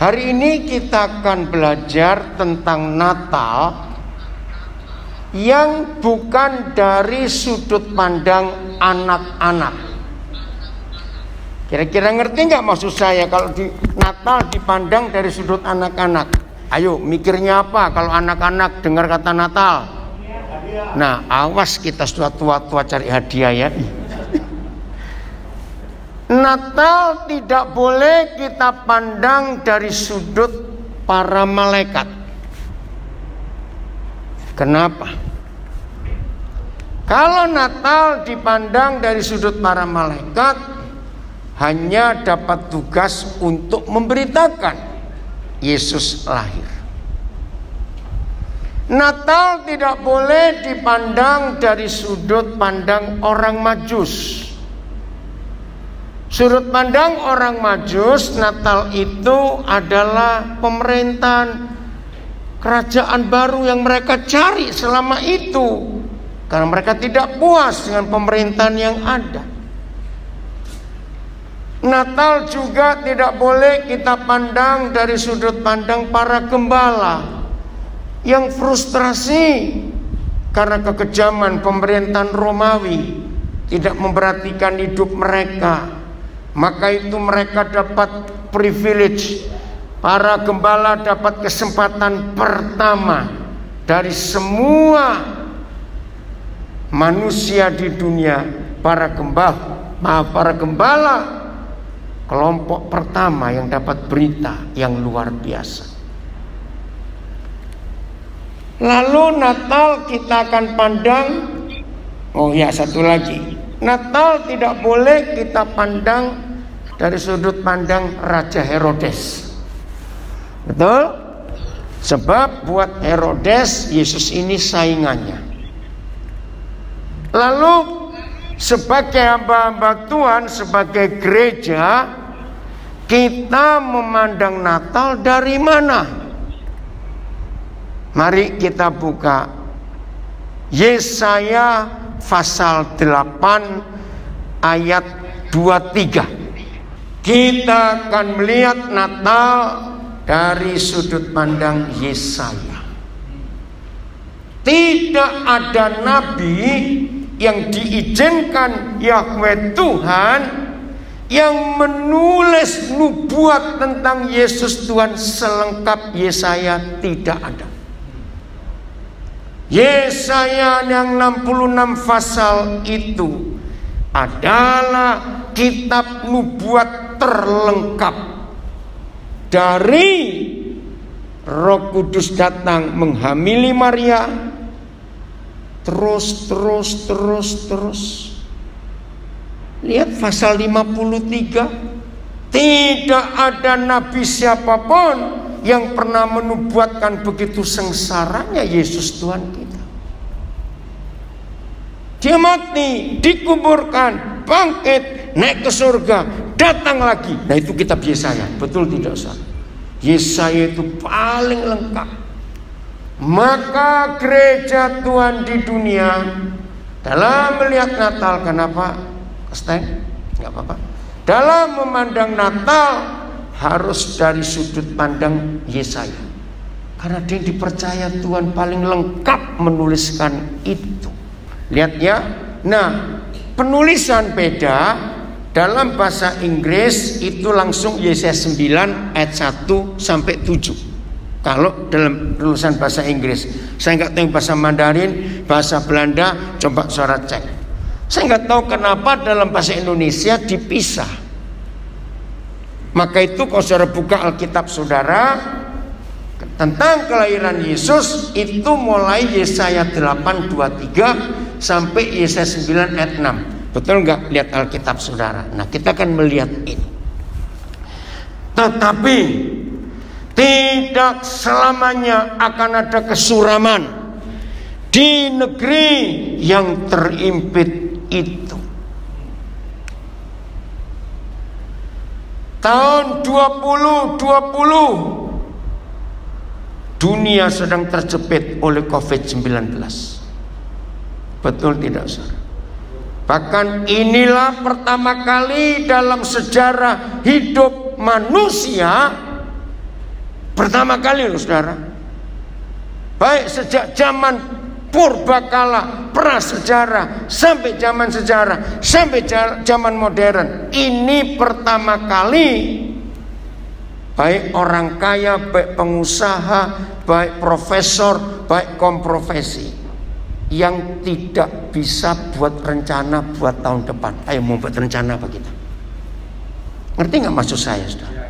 Hari ini kita akan belajar tentang Natal yang bukan dari sudut pandang anak-anak. Kira-kira ngerti nggak maksud saya kalau di Natal dipandang dari sudut anak-anak? Ayo, mikirnya apa kalau anak-anak dengar kata Natal? Nah, awas kita sudah tua-tua cari hadiah ya. Natal tidak boleh kita pandang dari sudut para malaikat. Kenapa? Kalau Natal dipandang dari sudut para malaikat, hanya dapat tugas untuk memberitakan Yesus lahir. Natal tidak boleh dipandang dari sudut pandang orang Majus. Sudut pandang orang Majus, Natal itu adalah pemerintahan kerajaan baru yang mereka cari selama itu, karena mereka tidak puas dengan pemerintahan yang ada. Natal juga tidak boleh kita pandang dari sudut pandang para gembala yang frustrasi karena kekejaman pemerintahan Romawi tidak memperhatikan hidup mereka. Maka itu mereka dapat privilege. Para gembala dapat kesempatan pertama dari semua manusia di dunia. Para gembala kelompok pertama yang dapat berita yang luar biasa. Lalu Natal kita akan pandang, satu lagi, Natal tidak boleh kita pandang dari sudut pandang Raja Herodes. Betul? Sebab buat Herodes, Yesus ini saingannya. Lalu sebagai hamba-hamba Tuhan, sebagai gereja, kita memandang Natal dari mana? Mari kita buka Yesaya pasal 8 ayat 23. Kita akan melihat Natal dari sudut pandang Yesaya. Tidak ada nabi yang diizinkan Yahweh Tuhan yang menulis nubuat tentang Yesus Tuhan selengkap Yesaya, tidak ada. Yesaya yang 66 pasal itu adalah kitab nubuat terlengkap. Dari Roh Kudus datang menghamili Maria, terus. Lihat pasal 53. Tidak ada nabi siapapun yang pernah menubuatkan begitu sengsaranya Yesus Tuhan kita. Dia mati, dikuburkan, bangkit, naik ke surga, datang lagi. Nah itu kitab Yesaya, betul tidak Ustaz? Yesaya itu paling lengkap. Maka gereja Tuhan di dunia dalam melihat Natal, kenapa? Nggak apa-apa. Dalam memandang Natal harus dari sudut pandang Yesaya, karena dia dipercaya Tuhan paling lengkap menuliskan itu. Lihat ya. Nah, penulisan beda. Dalam bahasa Inggris itu langsung Yesaya 9 ayat 1 sampai 7. Kalau dalam penulisan bahasa Inggris, saya nggak tahu bahasa Mandarin, bahasa Belanda, coba saudara cek. Saya nggak tahu kenapa dalam bahasa Indonesia dipisah. Maka itu kalau saudara buka Alkitab saudara tentang kelahiran Yesus, itu mulai Yesaya 8:23 sampai Yesaya 9 ayat 6. Betul nggak? Lihat Alkitab saudara. Nah kita akan melihat ini. Tetapi tidak selamanya akan ada kesuraman di negeri yang terimpit itu. Tahun 2020 dunia sedang terjepit oleh COVID-19. Betul tidak saudara? Bahkan inilah pertama kali dalam sejarah hidup manusia Pertama kali loh saudara. Baik sejak zaman purbakala, prasejarah, sampai zaman sejarah, sampai zaman modern. Ini pertama kali baik orang kaya, baik pengusaha, baik profesor, baik kaum profesi yang tidak bisa buat rencana buat tahun depan. Ayo mau buat rencana apa kita? Ngerti nggak maksud saya, saudara?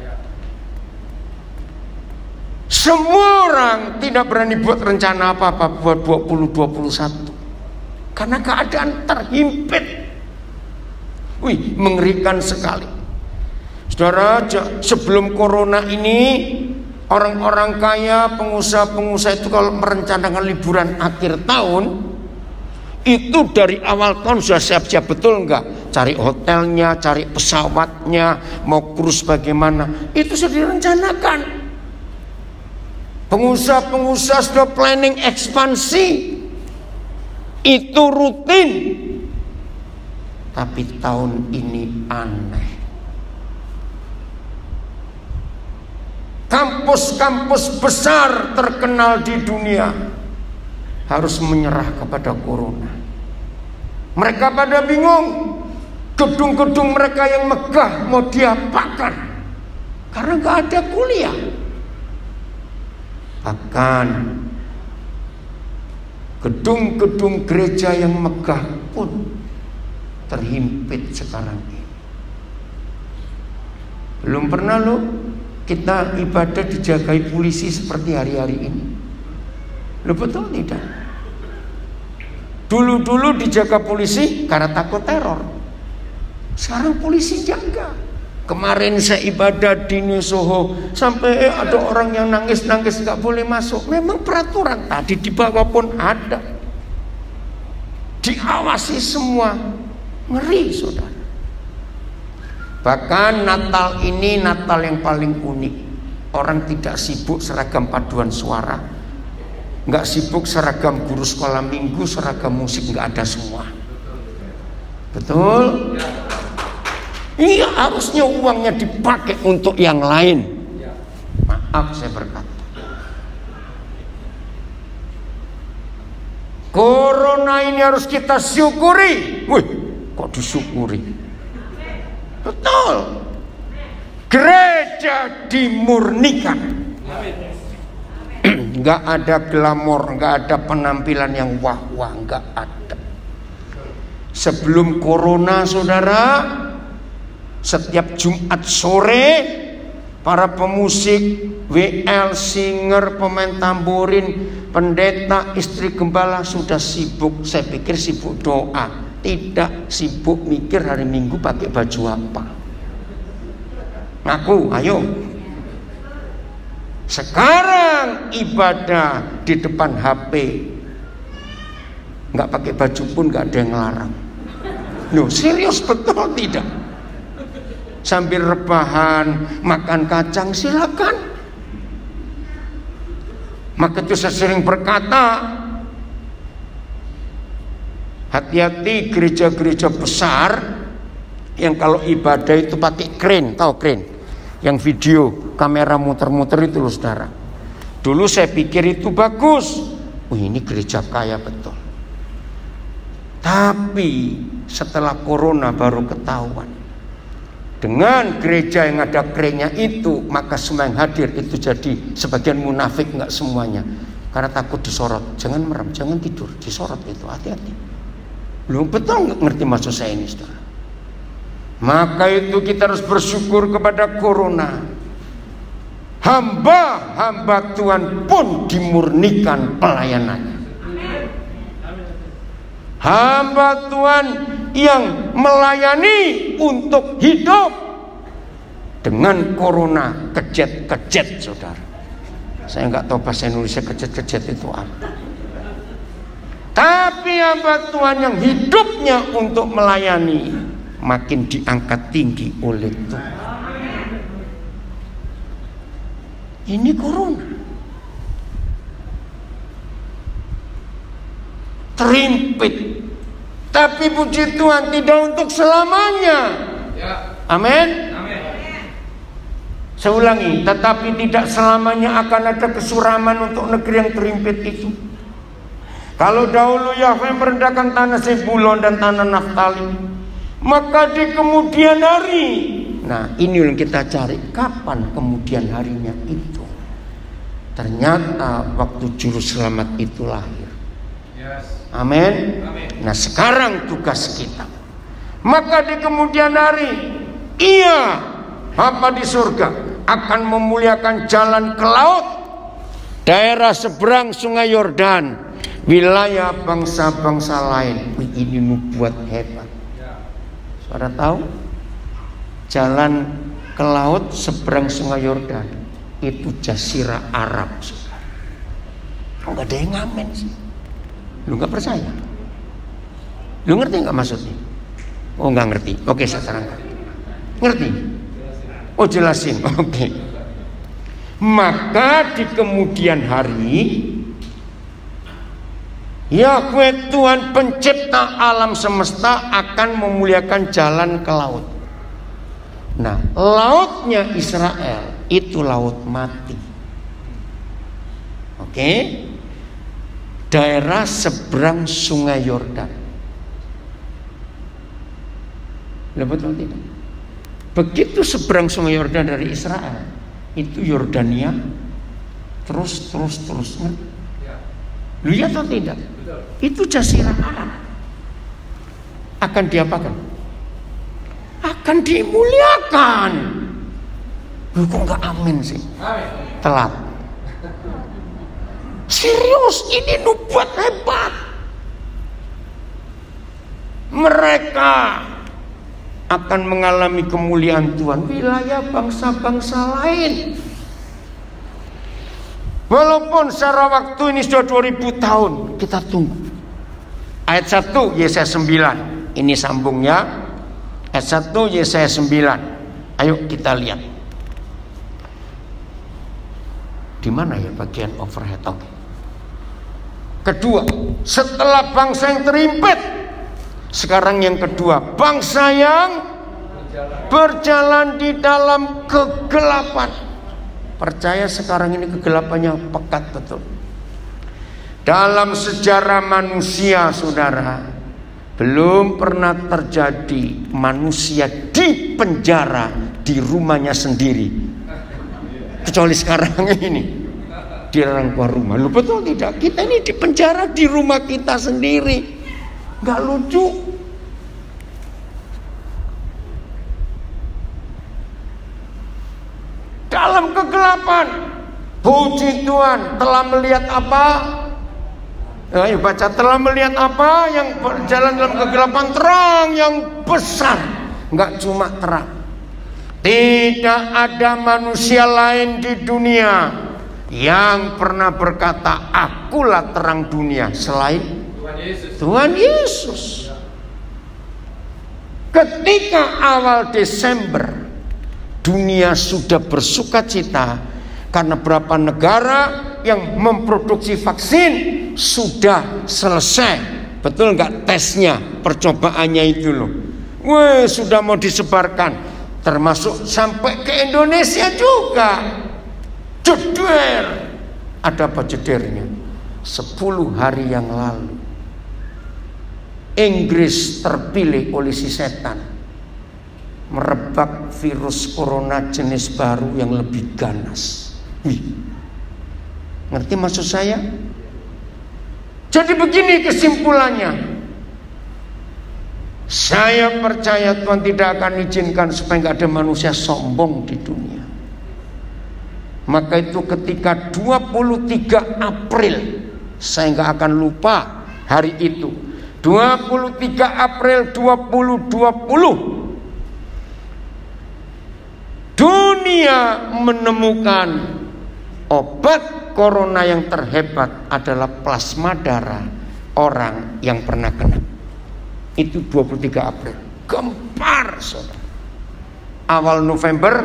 Semua orang tidak berani buat rencana apa-apa buat 2021 karena keadaan terhimpit. Wih, mengerikan sekali. Saudara, sebelum corona ini orang-orang kaya, pengusaha-pengusaha itu kalau merencanakan liburan akhir tahun itu dari awal tahun sudah siap-siap, betul enggak? Cari hotelnya, cari pesawatnya, mau cruise bagaimana, itu sudah direncanakan. Pengusaha-pengusaha sudah planning ekspansi, itu rutin. Tapi tahun ini aneh. Kampus-kampus besar terkenal di dunia harus menyerah kepada corona. Mereka pada bingung. Gedung-gedung mereka yang megah mau diapakan? Karena gak ada kuliah. Bahkan gedung-gedung gereja yang megah pun terhimpit sekarang ini. Belum pernah loh kita ibadah dijagai polisi seperti hari-hari ini. Loh, betul tidak? Dulu-dulu dijaga polisi karena takut teror. Sekarang polisi jaga. Kemarin saya ibadah di New Soho, sampai ada orang yang nangis-nangis gak boleh masuk. Memang peraturan tadi di bawah pun ada. Diawasi semua. Ngeri, saudara. Bahkan Natal ini Natal yang paling unik. Orang tidak sibuk seragam paduan suara, nggak sibuk seragam guru sekolah minggu, seragam musik, nggak ada semua. Betul? Iya, harusnya uangnya dipakai untuk yang lain. Maaf saya berkata. Corona ini harus kita syukuri. Wih, kok disyukuri? Betul. Gereja dimurnikan. Nggak ada glamor, nggak ada penampilan yang wah-wah, nggak ada. Sebelum corona, saudara, setiap Jumat sore para pemusik, WL, singer, pemain tamborin, pendeta, istri gembala sudah sibuk. Saya pikir sibuk doa, tidak sibuk mikir hari Minggu pakai baju apa. Ngaku, ayo. Sekarang ibadah di depan HP, nggak pakai baju pun nggak ada yang larang. Loh, serius betul tidak? Sambil rebahan, makan kacang, silakan. Maka itu saya sering berkata, hati-hati gereja-gereja besar yang kalau ibadah itu pakai crane, tahu crane? Yang video kamera muter-muter itu loh, saudara. Dulu saya pikir itu bagus. Oh, ini gereja kaya betul. Tapi setelah corona baru ketahuan. Dengan gereja yang ada kerennya itu, maka semua yang hadir itu jadi sebagian munafik, nggak semuanya. Karena takut disorot. Jangan merem, jangan tidur, disorot itu, hati-hati. Belum betul nggak ngerti maksud saya ini, saudara. Maka itu kita harus bersyukur kepada corona. Hamba-hamba Tuhan pun dimurnikan pelayanannya. Hamba Tuhan yang melayani untuk hidup dengan corona kejet-kejet, saudara. Saya nggak tahu bahasa Indonesia kejet-kejet itu apa. Tapi hamba Tuhan yang hidupnya untuk melayani makin diangkat tinggi oleh Tuhan. Ini corona. Terimpit. Tapi puji Tuhan tidak untuk selamanya. Amin. Saya ulangi, tetapi tidak selamanya akan ada kesuraman untuk negeri yang terimpit itu. Kalau dahulu Yahweh merendahkan tanah Zebulon dan tanah Naftali, maka di kemudian hari, nah ini yang kita cari, kapan kemudian harinya itu? Ternyata waktu juru selamat itu lahir. Amin. Nah sekarang tugas kita, maka di kemudian hari ia Bapa di surga akan memuliakan jalan ke laut, daerah seberang sungai Yordan, wilayah bangsa-bangsa lain. Ini nubuat hebat. Saudara tahu, jalan ke laut seberang sungai Yordan itu Jazirah Arab. Enggak ada yang ngamen sih. Lu nggak percaya? Lu ngerti nggak maksudnya? Oh nggak ngerti. Oke, saya terangkan. Ngerti? Oh jelasin. Oke. Maka di kemudian hari, Yahweh Tuhan pencipta alam semesta akan memuliakan jalan ke laut. Nah, lautnya Israel itu laut mati. Oke? Daerah seberang sungai Yordan. Betul tidak? Begitu seberang sungai Yordan dari Israel, itu Yordania terus. Lihat atau tidak? Itu Jazirah Arab. Akan diapakan? Akan dimuliakan. Lu kok nggak amin sih? Telat. Serius, ini nubuat hebat. Mereka akan mengalami kemuliaan Tuhan, wilayah bangsa-bangsa lain. Walaupun secara waktu ini sudah 2000 tahun, kita tunggu. Ayat 1 Yesaya 9, ini sambungnya. Ayat 1 Yesaya 9. Ayo kita lihat. Di mana ya bagian overhead? Oke. Kedua, setelah bangsa yang terimpit, sekarang yang kedua, bangsa yang berjalan di dalam kegelapan. Percaya sekarang ini kegelapannya pekat betul. Dalam sejarah manusia, saudara, belum pernah terjadi manusia di penjara di rumahnya sendiri, kecuali sekarang ini dilarang keluar rumah. Lu betul tidak? Kita ini di penjara di rumah kita sendiri. Gak lucu. Dalam kegelapan, puji Tuhan, telah melihat apa? Ayo baca, telah melihat apa? Yang berjalan dalam kegelapan, terang yang besar. Gak cuma terang. Tidak ada manusia lain di dunia yang pernah berkata, akulah terang dunia, selain Tuhan Yesus. Ketika awal Desember, dunia sudah bersuka cita karena beberapa negara yang memproduksi vaksin sudah selesai. Betul nggak tesnya, percobaannya itu loh. Wah, sudah mau disebarkan, termasuk sampai ke Indonesia juga. Jeder, ada apa jedernya? 10 hari yang lalu, Inggris terpilih oleh si setan merebak virus corona jenis baru yang lebih ganas. Wih, ngerti maksud saya? Jadi begini kesimpulannya. Saya percaya Tuhan tidak akan izinkan supaya nggak ada manusia sombong di dunia. Maka itu ketika 23 April, saya nggak akan lupa hari itu, 23 April 2020, dunia menemukan obat corona yang terhebat adalah plasma darah orang yang pernah kena. Itu 23 April. Gempar, saudara. Awal November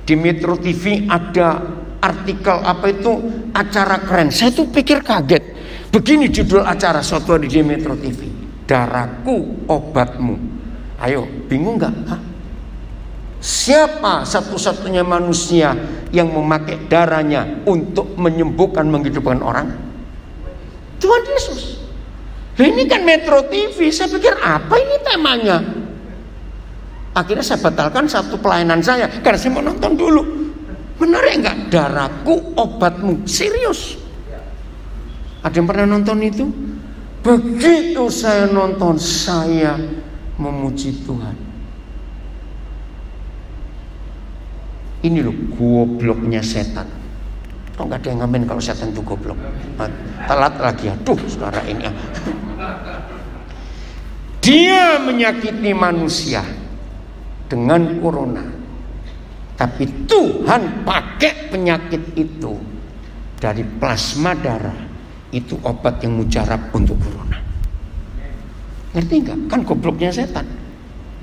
di Metro TV ada artikel apa itu, acara keren. Saya tuh pikir kaget. Begini judul acara suatu hari di Metro TV, darahku obatmu. Ayo, bingung nggak? Siapa satu-satunya manusia yang memakai darahnya untuk menyembuhkan, menghidupkan orang? Tuhan Yesus. Nah, ini kan Metro TV. Saya pikir apa ini temanya? Akhirnya saya batalkan satu pelayanan saya karena saya mau nonton dulu. Benar ya enggak? Darahku obatmu. Serius. Ada yang pernah nonton itu? Begitu saya nonton, saya memuji Tuhan. Ini loh gobloknya setan. Kok nggak ada yang ngamen kalau setan itu goblok? Telat lagi, aduh saudara ini. Dia menyakiti manusia dengan corona, tapi Tuhan pakai penyakit itu dari plasma darah. Itu obat yang mujarab untuk corona. Ngerti nggak? Kan gobloknya setan.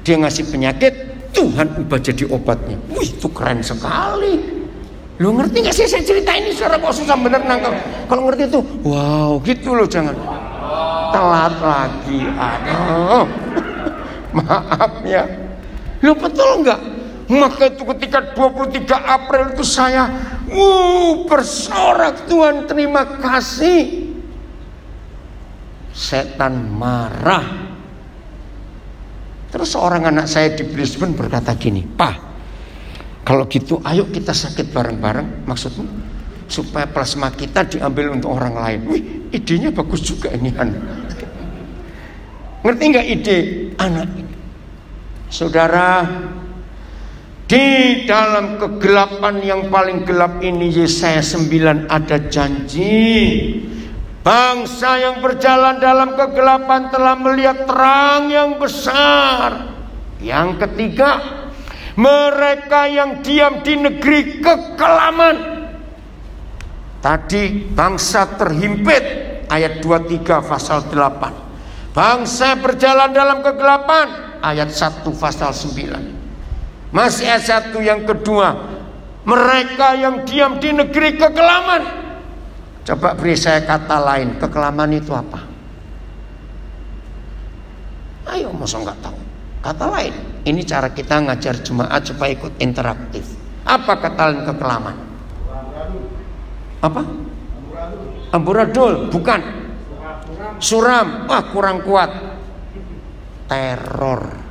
Dia ngasih penyakit, Tuhan ubah jadi obatnya. Wih, itu keren sekali. Lo ngerti gak sih saya cerita ini? Saudara kok susah bener nangkep. Kalau ngerti itu, wow, gitu loh. Jangan telat lagi. Aduh, maaf ya. Lo betul nggak? Maka itu ketika 23 April itu saya bersorak, Tuhan terima kasih. Setan marah. Terus seorang anak saya di Brisbane berkata gini, Pak, kalau gitu ayo kita sakit bareng-bareng. Maksudmu? Supaya plasma kita diambil untuk orang lain. Wih, idenya bagus juga ini anak. Ngerti nggak ide anak ini? Saudara, di dalam kegelapan yang paling gelap ini, Yesaya 9 ada janji. Bangsa yang berjalan dalam kegelapan telah melihat terang yang besar. Yang ketiga, mereka yang diam di negeri kekelaman. Tadi bangsa terhimpit, ayat 23 pasal 8. Bangsa berjalan dalam kegelapan, ayat 1 pasal 9. Masih ayat 1 yang kedua, mereka yang diam di negeri kekelaman. Coba beri saya kata lain, kekelaman itu apa? Ayo, masa nggak tahu? Kata lain. Ini cara kita ngajar jemaat supaya ikut interaktif. Apa kata lain kekelaman? Apa? Amburadul, bukan. Suram, wah kurang kuat. Teror.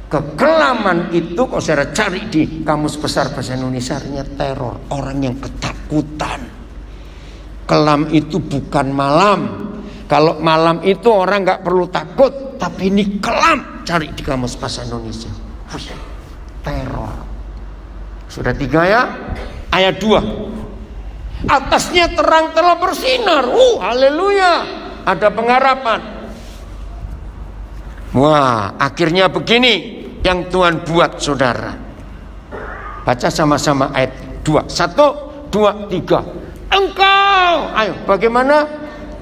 Kekelaman itu kalau saya cari di Kamus Besar Bahasa Indonesia artinya teror, orang yang ketakutan. Kelam itu bukan malam. Kalau malam itu orang nggak perlu takut, tapi ini kelam. Cari di Kamus Bahasa Indonesia. Teror. Sudah 3 ya? Ayat 2. Atasnya terang telah bersinar. Haleluya. Ada pengharapan. Wah, akhirnya begini yang Tuhan buat, saudara. Baca sama-sama ayat 2. 1, 2, 3. Engkau, ayo, bagaimana?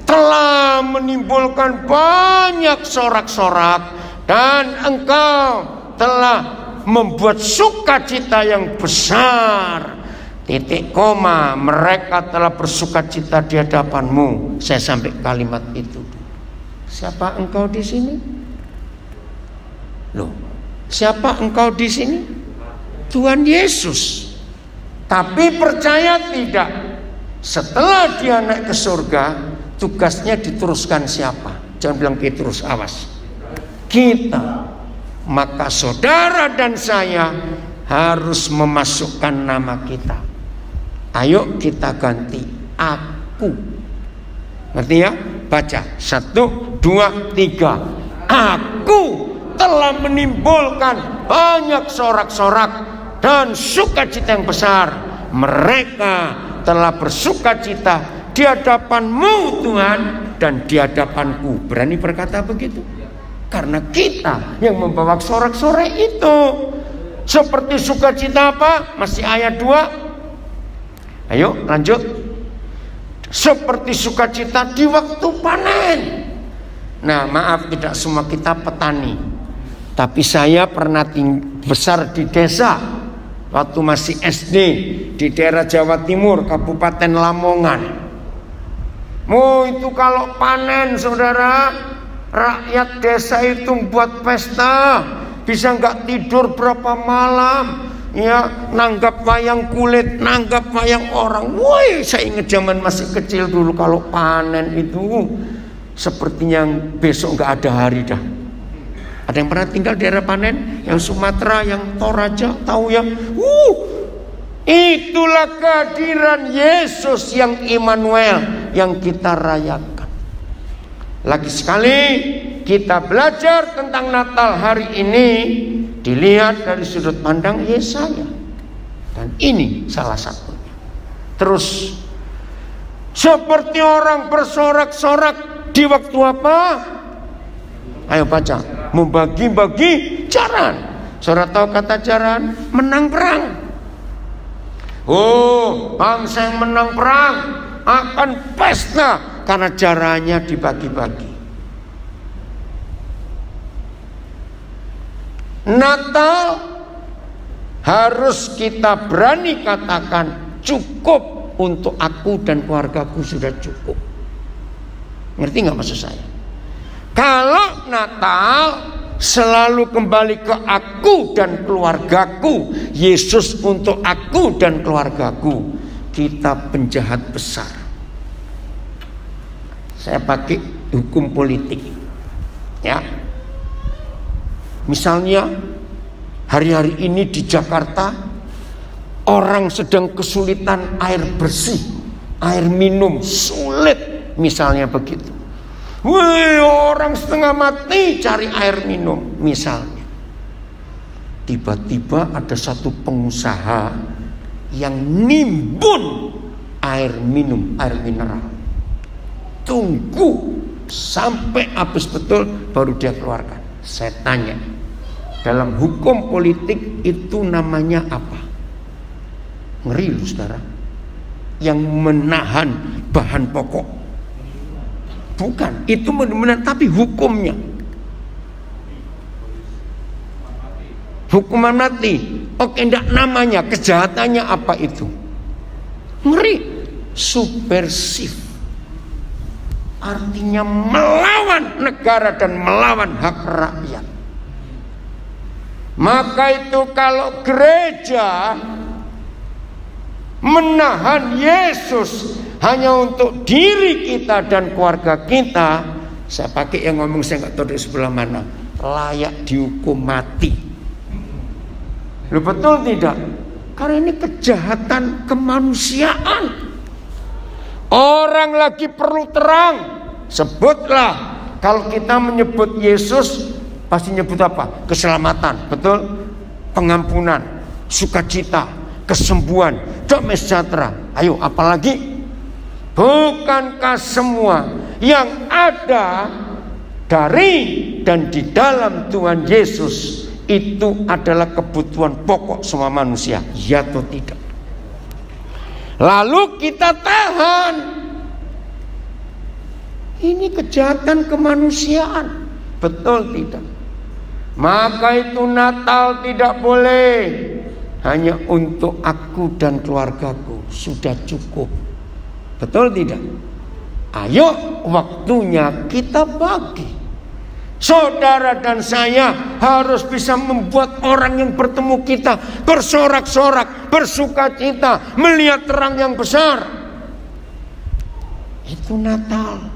Telah menimbulkan banyak sorak-sorak, dan engkau telah membuat sukacita yang besar. Titik koma, mereka telah bersukacita di hadapanmu. Saya sampai kalimat itu. Siapa engkau di sini? Loh, siapa engkau di sini? Tuhan Yesus. Tapi percaya tidak, setelah dia naik ke surga, tugasnya diteruskan siapa? Jangan bilang Petrus, awas. Kita. Maka saudara dan saya harus memasukkan nama kita. Ayo kita ganti aku. Ngerti ya? Baca 1, 2, 3. Aku telah menimbulkan banyak sorak-sorak dan sukacita yang besar. Mereka telah bersukacita di hadapanmu Tuhan dan di hadapanku. Berani berkata begitu? Karena kita yang membawa sorak-sorai itu. Seperti sukacita apa? Masih ayat 2. Ayo lanjut. Seperti sukacita di waktu panen. Nah, maaf, tidak semua kita petani. Tapi saya pernah besar di desa waktu masih SD di daerah Jawa Timur, Kabupaten Lamongan. Itu kalau panen, saudara, rakyat desa itu buat pesta. bisa nggak tidur berapa malam, ya, nanggap wayang kulit, nanggap wayang orang. Woi, saya ingat zaman masih kecil dulu kalau panen itu sepertinya besok nggak ada hari dah. Ada yang pernah tinggal di daerah panen, yang Sumatera, yang Toraja, tahu ya? Itulah kehadiran Yesus yang Immanuel yang kita rayakan. Lagi sekali kita belajar tentang Natal hari ini dilihat dari sudut pandang Yesaya. Dan ini salah satunya. Terus seperti orang bersorak-sorak di waktu apa? Ayo baca. Membagi-bagi jaran. Saudara tahu kata jaran? Menang perang. Oh, bangsa yang menang perang akan pesta karena jarannya dibagi-bagi. Natal harus kita berani katakan cukup untuk aku dan keluargaku, sudah cukup. Ngerti nggak maksud saya? Kalau Natal selalu kembali ke aku dan keluargaku, Yesus untuk aku dan keluargaku, kita penjahat besar. Saya pakai hukum politik, ya. Misalnya hari-hari ini di Jakarta orang sedang kesulitan air bersih, air minum sulit, misalnya begitu. Wih, orang setengah mati cari air minum, misalnya. Tiba-tiba ada satu pengusaha yang nimbun air minum, air mineral. Tunggu sampai habis betul baru dia keluarkan. Saya tanya, dalam hukum politik itu namanya apa? Ngeri loh saudara. Yang menahan bahan pokok. Bukan, itu benar-benar, tapi hukumnya hukuman mati. Oke, enggak, namanya, kejahatannya apa itu? Ngeri. Subversif, artinya melawan negara dan melawan hak rakyat. Maka itu kalau gereja menahan Yesus hanya untuk diri kita dan keluarga kita, saya pakai yang ngomong, saya nggak tahu dari sebelah mana, layak dihukum mati. Loh, betul tidak? Karena ini kejahatan kemanusiaan. Orang lagi perlu terang, sebutlah. Kalau kita menyebut Yesus, pasti nyebut apa? Keselamatan, betul? Pengampunan, sukacita, kesembuhan, damai sejahtera. Ayo, apalagi? Bukankah semua yang ada dari dan di dalam Tuhan Yesus itu adalah kebutuhan pokok semua manusia? Ya atau tidak? Lalu kita tahan. Ini kejahatan kemanusiaan, betul tidak? Maka itu Natal tidak boleh hanya untuk aku dan keluargaku, sudah cukup. Betul tidak? Ayo, waktunya kita bagi. Saudara dan saya harus bisa membuat orang yang bertemu kita bersorak-sorak, bersukacita, melihat terang yang besar. Itu Natal.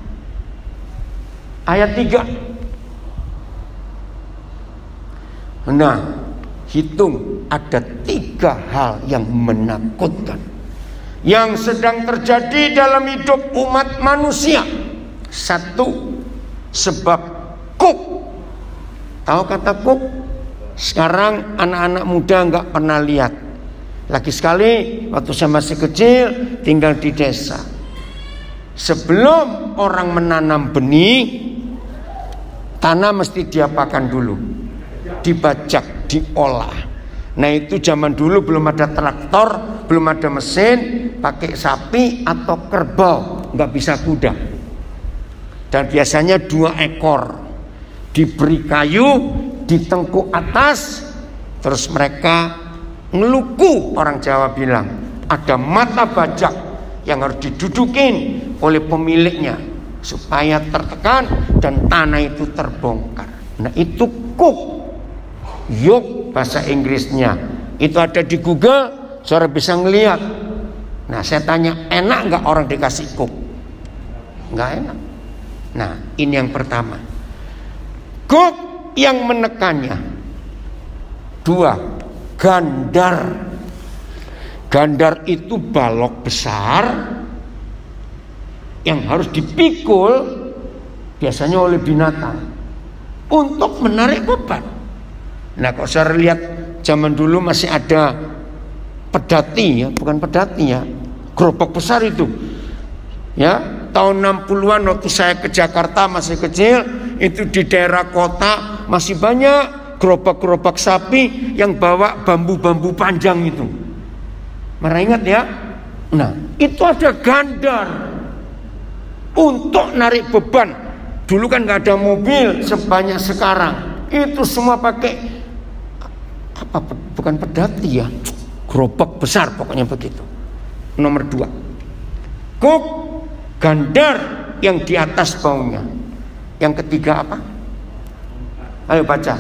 Ayat 3. Nah, hitung, ada 3 hal yang menakutkan yang sedang terjadi dalam hidup umat manusia. 1, sebab kuk. Tahu kata kuk? Sekarang anak-anak muda nggak pernah lihat. Lagi sekali waktu saya masih kecil tinggal di desa, sebelum orang menanam benih, tanah mesti diapakan dulu? Dibajak, diolah. Nah itu zaman dulu belum ada traktor, belum ada mesin, pakai sapi atau kerbau, nggak bisa kuda. Dan biasanya 2 ekor, diberi kayu, ditengkuk atas, terus mereka ngeluku, orang Jawa bilang, ada mata bajak yang harus didudukin oleh pemiliknya supaya tertekan dan tanah itu terbongkar. Nah itu kuk. yoke bahasa Inggrisnya. Itu ada di Google, saudara bisa ngelihat. Nah, saya tanya, enak nggak orang dikasih coke? Nggak enak. Nah, ini yang pertama. Coke yang menekannya. 2, gandar. Gandar itu balok besar yang harus dipikul biasanya oleh binatang untuk menarik beban. Nah, kalau saya lihat zaman dulu masih ada pedati ya, bukan pedati ya, gerobak besar itu. Ya, tahun 60-an waktu saya ke Jakarta masih kecil, itu di daerah kota masih banyak gerobak-gerobak sapi yang bawa bambu-bambu panjang itu. Mereka ingat ya? Nah, itu ada gandar untuk narik beban. Dulu kan nggak ada mobil sebanyak sekarang. Itu semua pakai apa? Bukan pedati ya, gerobak besar pokoknya begitu. Nomor 2, kuk gandar yang di atas baunya. Yang ketiga apa? Ayo baca.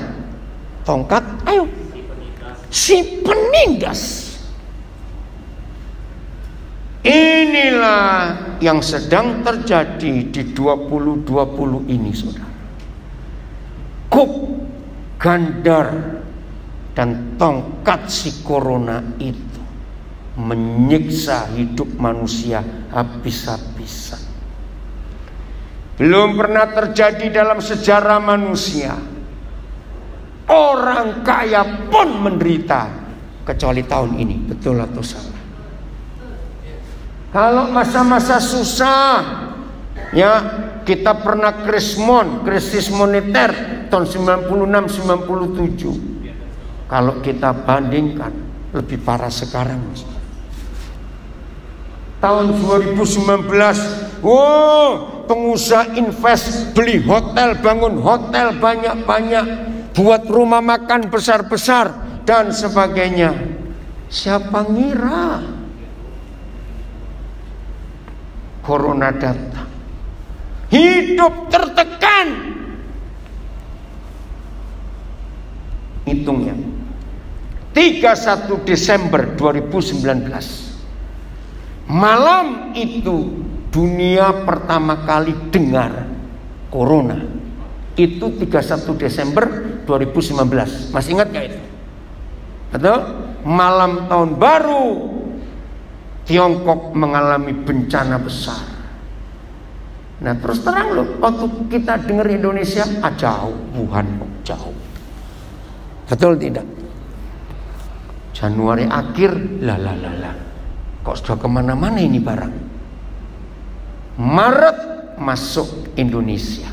Tongkat. Ayo. Si penindas. Inilah yang sedang terjadi di 2020 ini, saudara. Kuk, gandar, dan tongkat si corona itu menyiksa hidup manusia habis-habisan. Belum pernah terjadi dalam sejarah manusia. Orang kaya pun menderita kecuali tahun ini. Betul atau salah? Kalau masa-masa susah, ya kita pernah krisis moneter tahun 96-97. Kalau kita bandingkan lebih parah sekarang. Tahun 2019, pengusaha invest, beli hotel, bangun hotel banyak-banyak, buat rumah makan besar-besar dan sebagainya. Siapa ngira corona datang? Hidup tertekan. Hitungnya 31 Desember 2019. Malam itu dunia pertama kali dengar corona. Itu 31 Desember 2019. Masih ingat gak itu? Betul? Malam tahun baru Tiongkok mengalami bencana besar. Nah, terus terang loh, waktu kita dengar Indonesia, jauh, Wuhan jauh. Betul tidak? Januari akhir, kok sudah kemana-mana ini barang. Maret masuk Indonesia.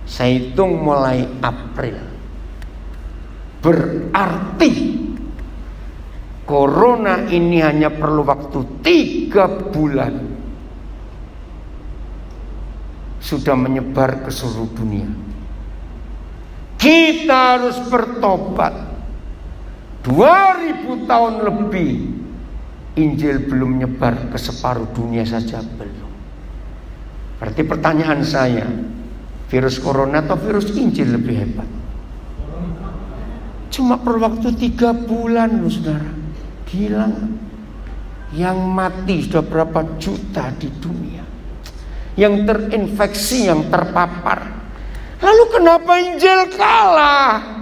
Saya hitung mulai April. Berarti corona ini hanya perlu waktu 3 bulan sudah menyebar ke seluruh dunia. Kita harus bertobat. 2000 tahun lebih Injil belum menyebar ke separuh dunia saja belum. Berarti pertanyaan saya, virus corona atau virus Injil lebih hebat? Cuma perlu waktu 3 bulan loh saudara. Gila. Yang mati sudah berapa juta di dunia, yang terinfeksi, yang terpapar. Lalu kenapa Injil kalah?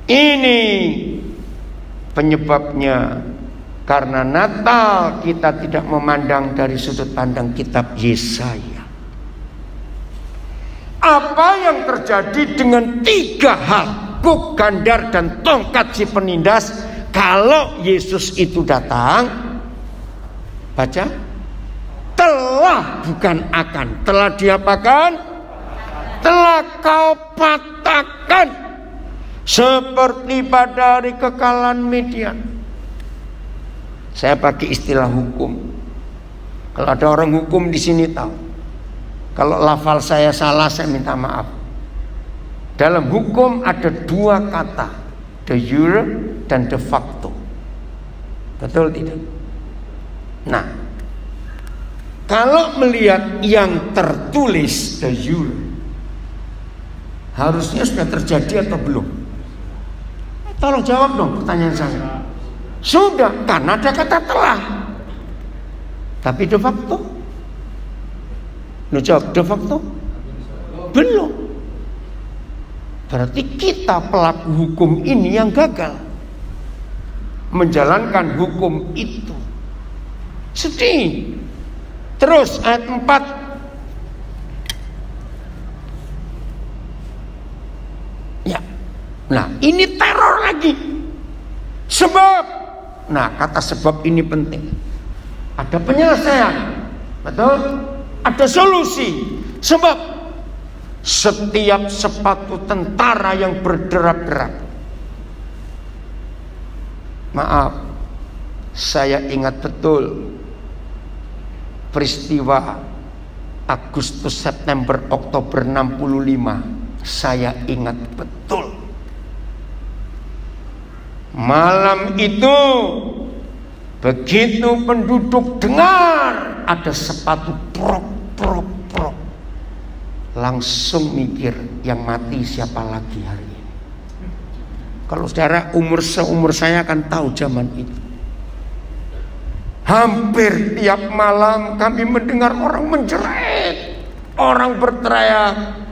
Ini penyebabnya karena Natal kita tidak memandang dari sudut pandang kitab Yesaya. Apa yang terjadi dengan 3 hal, kuk, gandar, dan tongkat si penindas? Kalau Yesus itu datang, baca, telah bukan akan, telah diapakan? Telah kau patahkan. Seperti pada hari kekalahan Midian. Saya pakai istilah hukum. Kalau ada orang hukum di sini tahu. Kalau lafal saya salah, saya minta maaf. Dalam hukum ada 2 kata, de jure dan de facto. Betul tidak? Nah, kalau melihat yang tertulis de jure, Harusnya sudah terjadi atau belum? Tolong jawab dong pertanyaan saya. Sudah, karena ada kata telah. Tapi de facto? Jawab, de facto? Belum. Berarti kita pelaku hukum ini yang gagal menjalankan hukum itu. Sedih. Terus ayat 4. Ya. Nah, ini teror lagi. Sebab. Nah, kata sebab ini penting. Ada penyelesaian. Betul? Ada solusi. Sebab setiap sepatu tentara yang berderap-derap. Maaf, saya ingat betul peristiwa Agustus, September, Oktober 65. Saya ingat betul. Malam itu begitu penduduk dengar ada sepatu prok, langsung mikir yang mati siapa lagi hari ini. Kalau saudara seumur saya akan tahu zaman itu. Hampir tiap malam kami mendengar orang menjerit, orang berteriak.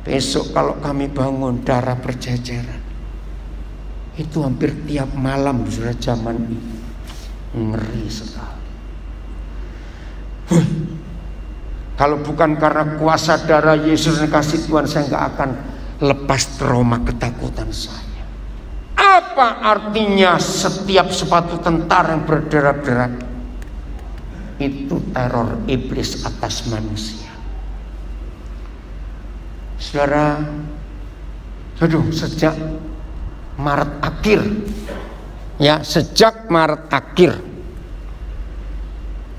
Besok kalau kami bangun darah berjeceran. Itu hampir tiap malam sudah zaman itu. Ngeri sekali. Kalau bukan karena kuasa darah Yesus dan kasih Tuhan, saya nggak akan lepas trauma ketakutan saya. Apa artinya setiap sepatu tentara yang berderak-derak? Itu teror iblis atas manusia. Saudara, sejak Maret akhir, ya sejak Maret akhir,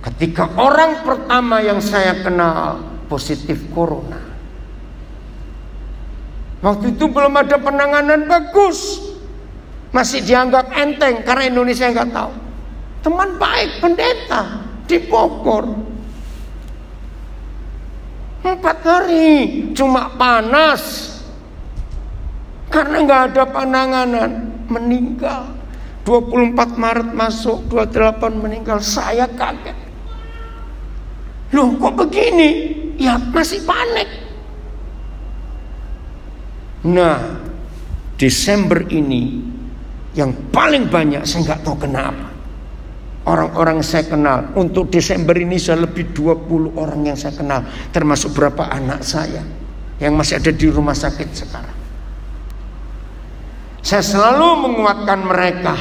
ketika orang pertama yang saya kenal positif corona, waktu itu belum ada penanganan bagus, masih dianggap enteng karena Indonesia nggak tahu. Teman baik pendeta di Bogor, 4 hari cuma panas karena nggak ada penanganan, meninggal. 24 Maret masuk, 28 meninggal. Saya kaget. Loh kok begini? Ya masih panik. Nah, Desember ini yang paling banyak, saya nggak tahu kenapa. Orang-orang saya kenal untuk Desember ini sudah lebih 20 orang yang saya kenal, termasuk beberapa anak saya yang masih ada di rumah sakit sekarang. Saya selalu menguatkan mereka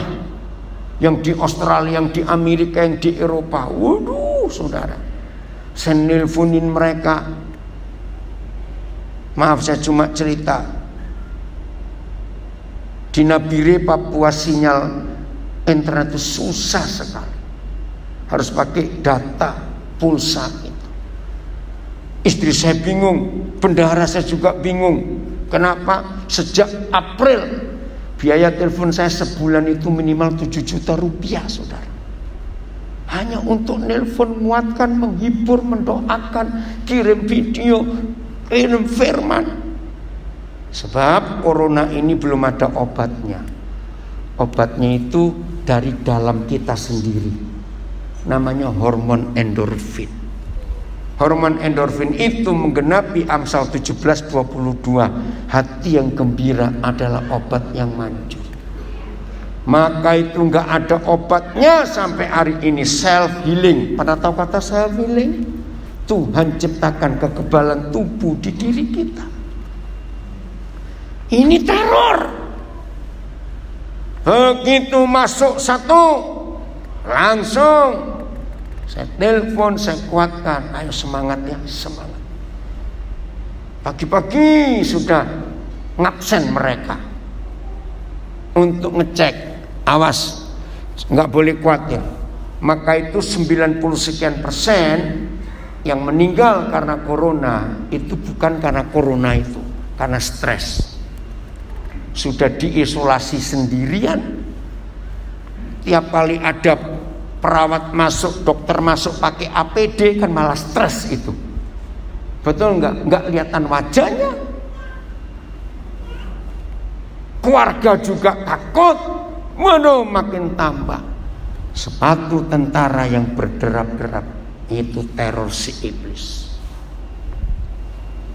yang di Australia, yang di Amerika, yang di Eropa. Waduh, saudara, saya nelponin mereka. Maaf, saya cuma cerita. Di Nabire, Papua, sinyal internet itu susah sekali. Harus pakai data pulsa itu. Istri saya bingung, bendahara saya juga bingung. Kenapa? Sejak April biaya telepon saya sebulan itu minimal 7 juta rupiah, saudara. Hanya untuk nelpon, menguatkan, menghibur, mendoakan, kirim video, kirim firman. Sebab corona ini belum ada obatnya. Obatnya itu dari dalam kita sendiri. Namanya hormon endorfin. Hormon endorfin itu menggenapi Amsal 17:22. Hati yang gembira adalah obat yang manjur. Maka itu nggak ada obatnya sampai hari ini. Self healing. Pada tahu kata self healing? Tuhan ciptakan kekebalan tubuh di diri kita. Ini teror. Begitu masuk satu, langsung saya telepon, saya kuatkan. Ayo semangat ya, semangat. Pagi-pagi sudah ngabsen mereka untuk ngecek. Awas, nggak boleh khawatir. Maka itu 90 sekian persen yang meninggal karena corona itu bukan karena corona itu, karena stres. Sudah diisolasi sendirian. Tiap kali ada perawat masuk, dokter masuk pakai APD, kan malah stres itu. Betul nggak? Nggak kelihatan wajahnya. keluarga juga takut. Waduh, makin tambah. Sepatu tentara yang berderap-derap, itu teror si iblis.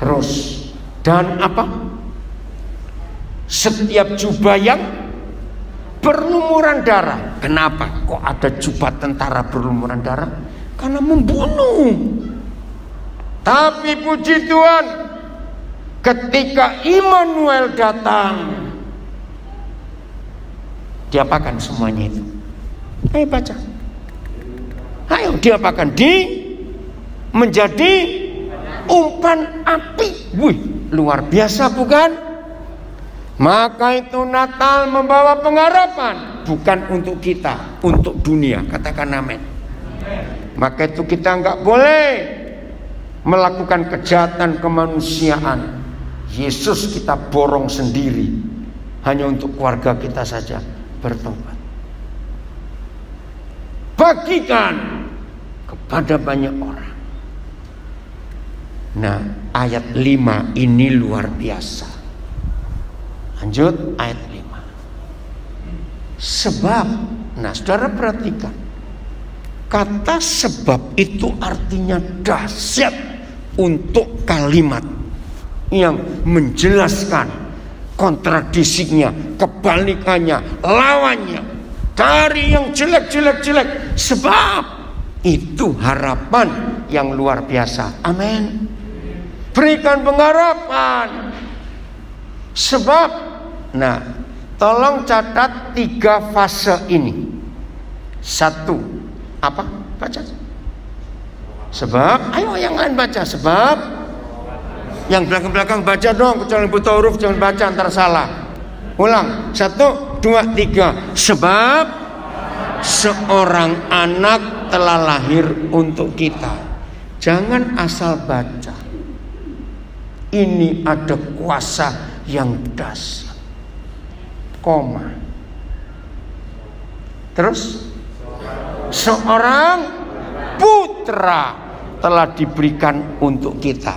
Terus, dan apa? Setiap jubah yang berlumuran darah. Kenapa kok ada jubah tentara berlumuran darah? Karena membunuh. Tapi puji Tuhan, ketika Immanuel datang, diapakan semuanya itu? Ayo baca. Ayo diapakan? Menjadi umpan api. Wih, luar biasa bukan? Maka itu Natal membawa pengharapan, bukan untuk kita, untuk dunia. Katakan amin. Maka itu kita nggak boleh melakukan kejahatan kemanusiaan. Yesus kita borong sendiri, hanya untuk keluarga kita saja bertobat. Bagikan kepada banyak orang. Nah, ayat 5 ini luar biasa. Lanjut ayat 5. Sebab, nah saudara perhatikan, kata sebab itu artinya dahsyat untuk kalimat yang menjelaskan kontradisinya, kebalikannya, lawannya. Dari yang jelek. Sebab itu harapan yang luar biasa. Amin. Berikan pengharapan. Sebab, nah, tolong catat 3 fase ini. 1, apa? Baca. Sebab, ayo yang lain baca. Sebab, yang belakang-belakang baca dong. Kecuali buta huruf jangan baca, antara salah. Ulang. 1, 2, 3. Sebab seorang anak telah lahir untuk kita. Jangan asal baca. Ini ada kuasa yang dahsyat. Koma. Terus, seorang putra telah diberikan untuk kita.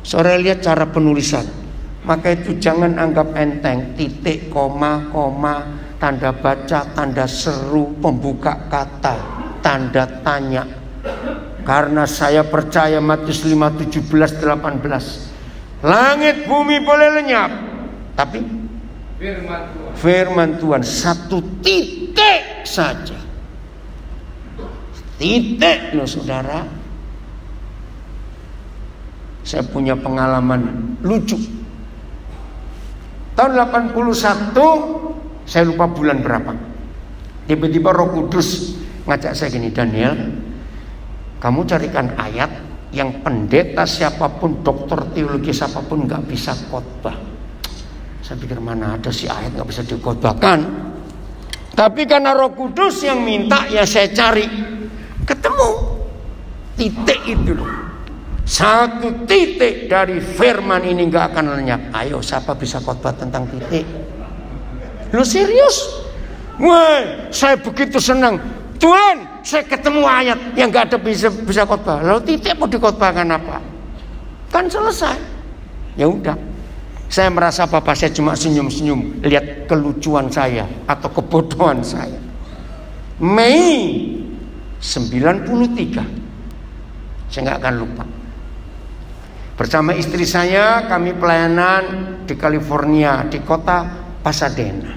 Saudara lihat cara penulisan. Maka itu jangan anggap enteng. Titik, koma, tanda baca, tanda seru, pembuka kata, tanda tanya. Karena saya percaya Matius 5, 17, 18. Langit bumi boleh lenyap, tapi firman Tuhan 1 titik saja. Titik loh saudara. Saya punya pengalaman lucu. Tahun 81, saya lupa bulan berapa. Tiba-tiba Roh Kudus ngajak saya gini, Daniel, kamu carikan ayat yang pendeta siapapun, dokter teologi siapapun nggak bisa khotbah. Saya pikir mana ada sih ayat nggak bisa dikhotbahkan. Tapi karena Roh Kudus yang minta, ya saya cari. Ketemu titik itu loh. 1 titik dari firman ini nggak akan lenyap. Ayo, siapa bisa khotbah tentang titik? Lu serius? Wah, saya begitu senang. Tuhan, saya ketemu ayat yang nggak ada bisa khotbah. Lalu titik mau dikhotbahkan apa? Kan selesai. Ya udah. Saya merasa Bapak saya cuma senyum-senyum lihat kelucuan saya atau kebodohan saya. Mei 93, saya nggak akan lupa. Bersama istri saya kami pelayanan di California, di kota Pasadena.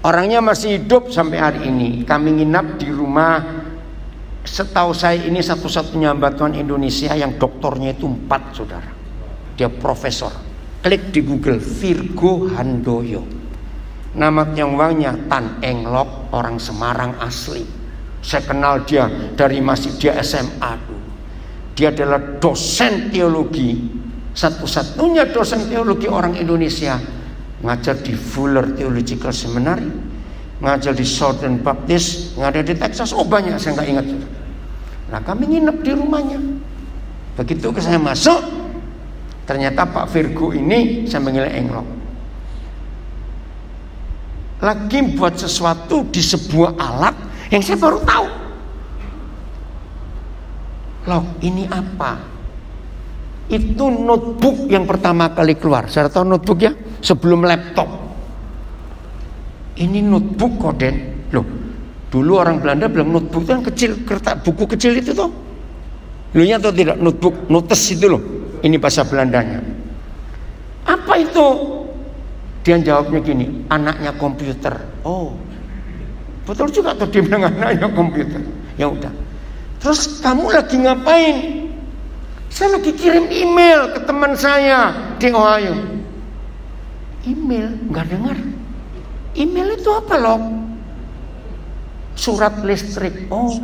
Orangnya masih hidup sampai hari ini. Kami nginap di rumah, setahu saya ini satu-satunya hamba Tuhan Indonesia yang doktornya itu 4 saudara. Dia profesor. Klik di Google, Virgo Handoyo. Nama tionghoanya Tan Englok, orang Semarang asli. Saya kenal dia dari masih dia SMA dulu. Dia adalah dosen teologi, satu-satunya dosen teologi orang Indonesia. Ngajar di Fuller Theological Seminary, ngajar di Southern Baptist, ngajar di Texas. Oh banyak, saya nggak ingat. Nah kami nginep di rumahnya. Begitu saya masuk, ternyata Pak Virgo ini, saya manggil Englok, lagi buat sesuatu di sebuah alat yang saya baru tahu. Loh, ini apa? Itu notebook yang pertama kali keluar. Saya tahu notebook ya, sebelum laptop. ini notebook Koden. Loh, dulu orang Belanda bilang notebook itu yang kecil, kertas buku kecil itu toh. Lu nya atau tidak, notebook, notes itu loh. Ini bahasa Belandanya. Apa itu? Dia jawabnya gini, anaknya komputer. Oh, betul juga tuh dia bilang anaknya komputer. Ya udah. Terus kamu lagi ngapain? Saya lagi kirim email ke teman saya di Ohio. Email, nggak dengar. Email itu apa loh? Surat listrik. Oh,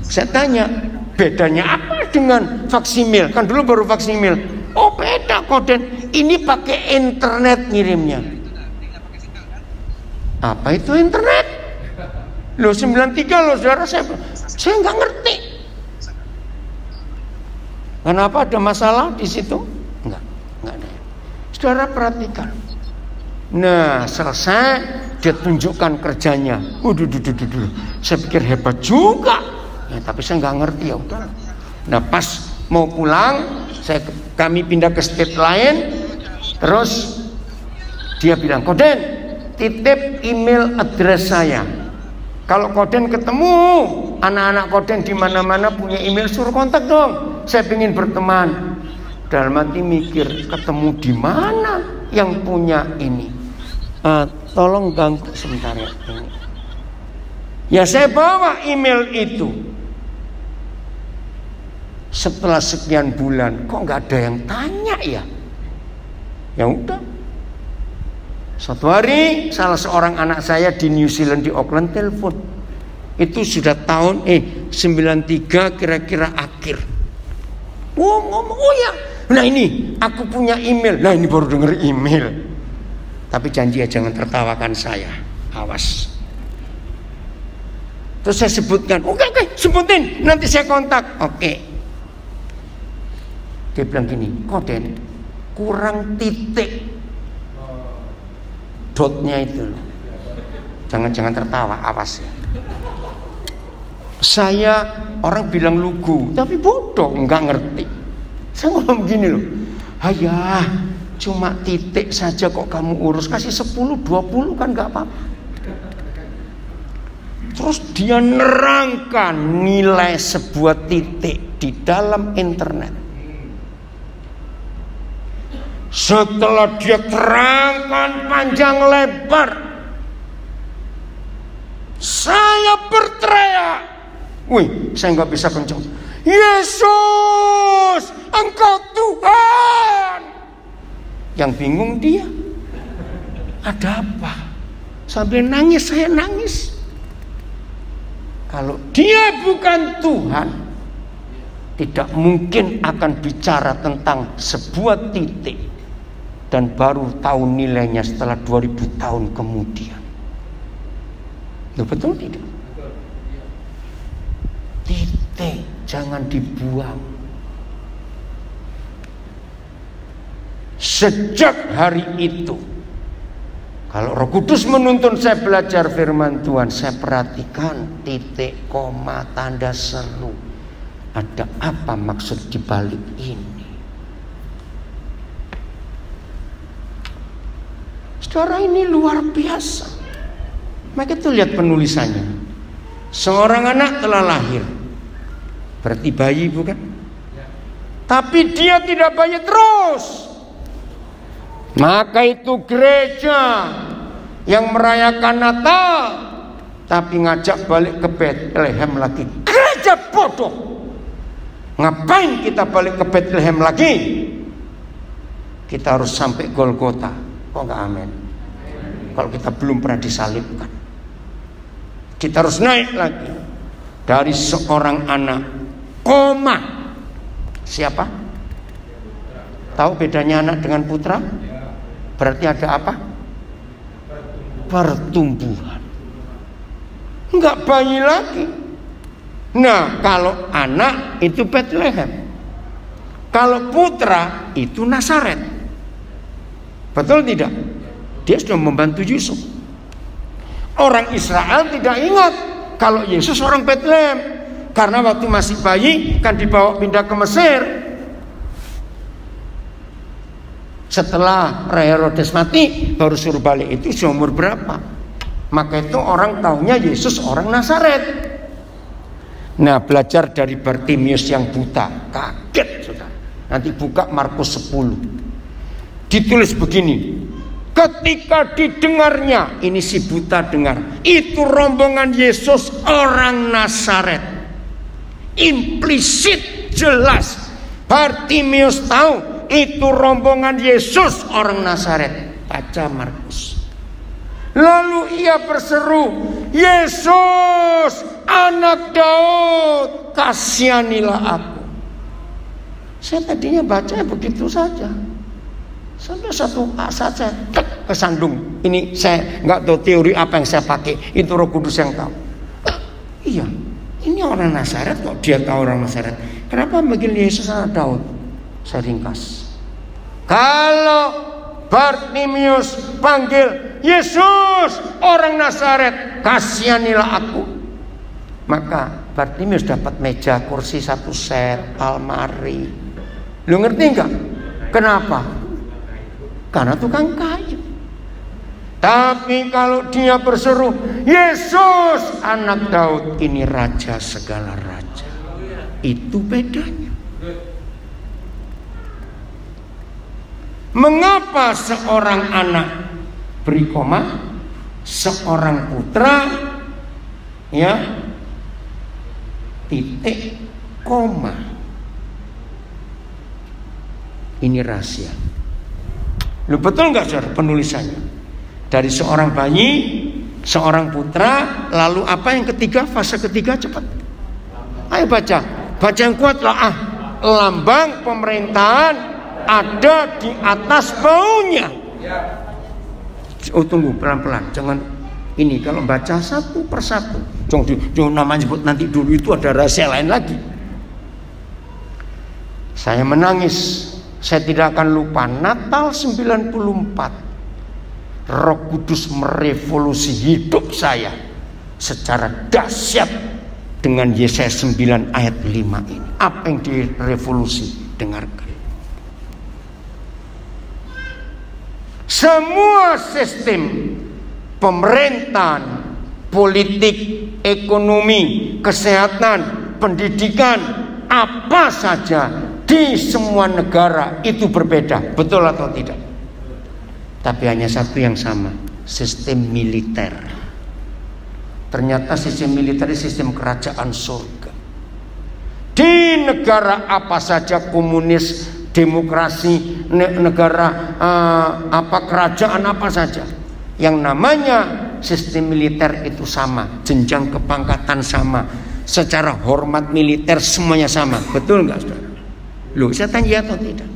saya tanya, bedanya apa dengan faksimil? Kan dulu baru faksimil. Oh beda Koden. Ini pakai internet ngirimnya. Apa itu internet? Loh 93 loh saudara, saya nggak ngerti. Kenapa ada masalah di situ? Enggak ada. Saudara perhatikan. Nah selesai dia tunjukkan kerjanya. Saya pikir hebat juga. Ya, tapi saya nggak ngerti ya udah. Nah pas mau pulang, kami pindah ke state lain. Terus dia bilang, Koden, titip email address saya. Kalau Koden ketemu anak-anak Koden di mana-mana punya email, suruh kontak dong. Saya ingin berteman. Dalam hati mikir, ketemu di mana yang punya ini? Tolong ganggu sebentar ya. Ya saya bawa email itu. Setelah sekian bulan, kok nggak ada yang tanya ya? Ya udah. Suatu hari salah seorang anak saya di New Zealand di Auckland telepon. Itu sudah tahun 93 kira-kira akhir. Ngomong, oh ya. Nah ini aku punya email. Nah ini baru denger email. Tapi janji ya jangan tertawakan saya. Awas. Terus saya sebutkan. Oke, sebutin. Nanti saya kontak. Oke. Dia bilang gini, Koden, kurang titik dotnya itu loh. Jangan tertawa, awas ya. Saya orang bilang lugu, tapi bodoh, nggak ngerti. Saya ngomong gini loh, ayah, cuma titik saja kok kamu urus, kasih 10, 20 kan nggak apa-apa. Terus dia nerangkan nilai sebuah titik di dalam internet. Setelah dia terangkan panjang lebar, saya berteriak. Wih, saya nggak bisa kencang. Yesus, Engkau Tuhan. Yang bingung dia, ada apa? Sambil nangis, saya nangis. Kalau dia bukan Tuhan, tidak mungkin akan bicara tentang sebuah titik dan baru tahu nilainya setelah 2000 tahun kemudian. Betul tidak? Titik jangan dibuang. Sejak hari itu, kalau Roh Kudus menuntun saya belajar firman Tuhan, saya perhatikan titik, koma, tanda seru. Ada apa maksud dibalik ini? Saudara, ini luar biasa. Maka itu lihat penulisannya. Seorang anak telah lahir. Berarti bayi bukan? Tapi dia tidak bayi terus. Maka itu gereja yang merayakan Natal tapi ngajak balik ke Bethlehem lagi. Gereja bodoh. Ngapain kita balik ke Bethlehem lagi? Kita harus sampai Golgota. Kok enggak amin? Kalau kita belum pernah disalibkan, kita harus naik lagi dari seorang anak koma. Siapa? Tahu bedanya anak dengan putra? Berarti ada apa? Pertumbuhan. Enggak bayi lagi. Nah, kalau anak itu Bethlehem, kalau putra itu Nazaret. Betul tidak? Dia sudah membantu Yusuf. Orang Israel tidak ingat kalau Yesus orang Bethlehem, karena waktu masih bayi kan dibawa pindah ke Mesir. Setelah Herodes mati baru suruh balik. Itu seumur berapa? Maka itu orang taunya Yesus orang Nazaret. Nah, belajar dari Bartimius yang buta. Kaget saudara. Nanti buka Markus 10. Ditulis begini. Ketika didengarnya, ini si buta dengar, itu rombongan Yesus orang Nazaret. Implisit jelas Bartimius tahu itu rombongan Yesus orang Nazaret. Baca Markus. Lalu ia berseru, Yesus anak Daud, kasihanilah aku. Saya tadinya baca begitu saja. Sampai satu saat saya kesandung. Ini saya nggak tahu teori apa yang saya pakai. Itu Roh Kudus yang tahu. Iya, ini orang Nazaret kok dia tahu orang Nazaret. Kenapa manggil Yesus anak Daud? Saya ringkas. Kalau Bartimius panggil Yesus orang Nazaret, kasihanilah aku, maka Bartimius dapat meja, kursi, satu set, almari. Lu ngerti enggak? Kenapa? Karena tukang kayu. Tapi kalau dia berseru, Yesus anak Daud, ini raja segala raja, itu bedanya. Mengapa seorang anak beri koma, seorang putra ya titik koma? Ini rahasia. Lu betul nggak saudara penulisannya? Dari seorang bayi, seorang putra, lalu apa yang ketiga, fase ketiga, cepat. Ayo baca yang kuat lah. Lambang pemerintahan ada di atas baunya. Oh tunggu pelan-pelan, jangan ini kalau baca satu persatu. Jangan namanya sebut nanti dulu, itu ada rahasia lain lagi. Saya menangis. Saya tidak akan lupa Natal 94. Roh Kudus merevolusi hidup saya secara dahsyat dengan Yesaya 9 ayat 5 ini. Apa yang direvolusi? Dengarkan. Semua sistem pemerintahan, politik, ekonomi, kesehatan, pendidikan, apa saja di semua negara itu berbeda, betul atau tidak? Tapi hanya satu yang sama, sistem militer. Ternyata sistem militer itu sistem kerajaan surga. Di negara apa saja, komunis, demokrasi, negara kerajaan apa saja, yang namanya sistem militer itu sama, jenjang kepangkatan sama, secara hormat militer semuanya sama, betul nggak saudara? Loh, saya tanya atau tidak?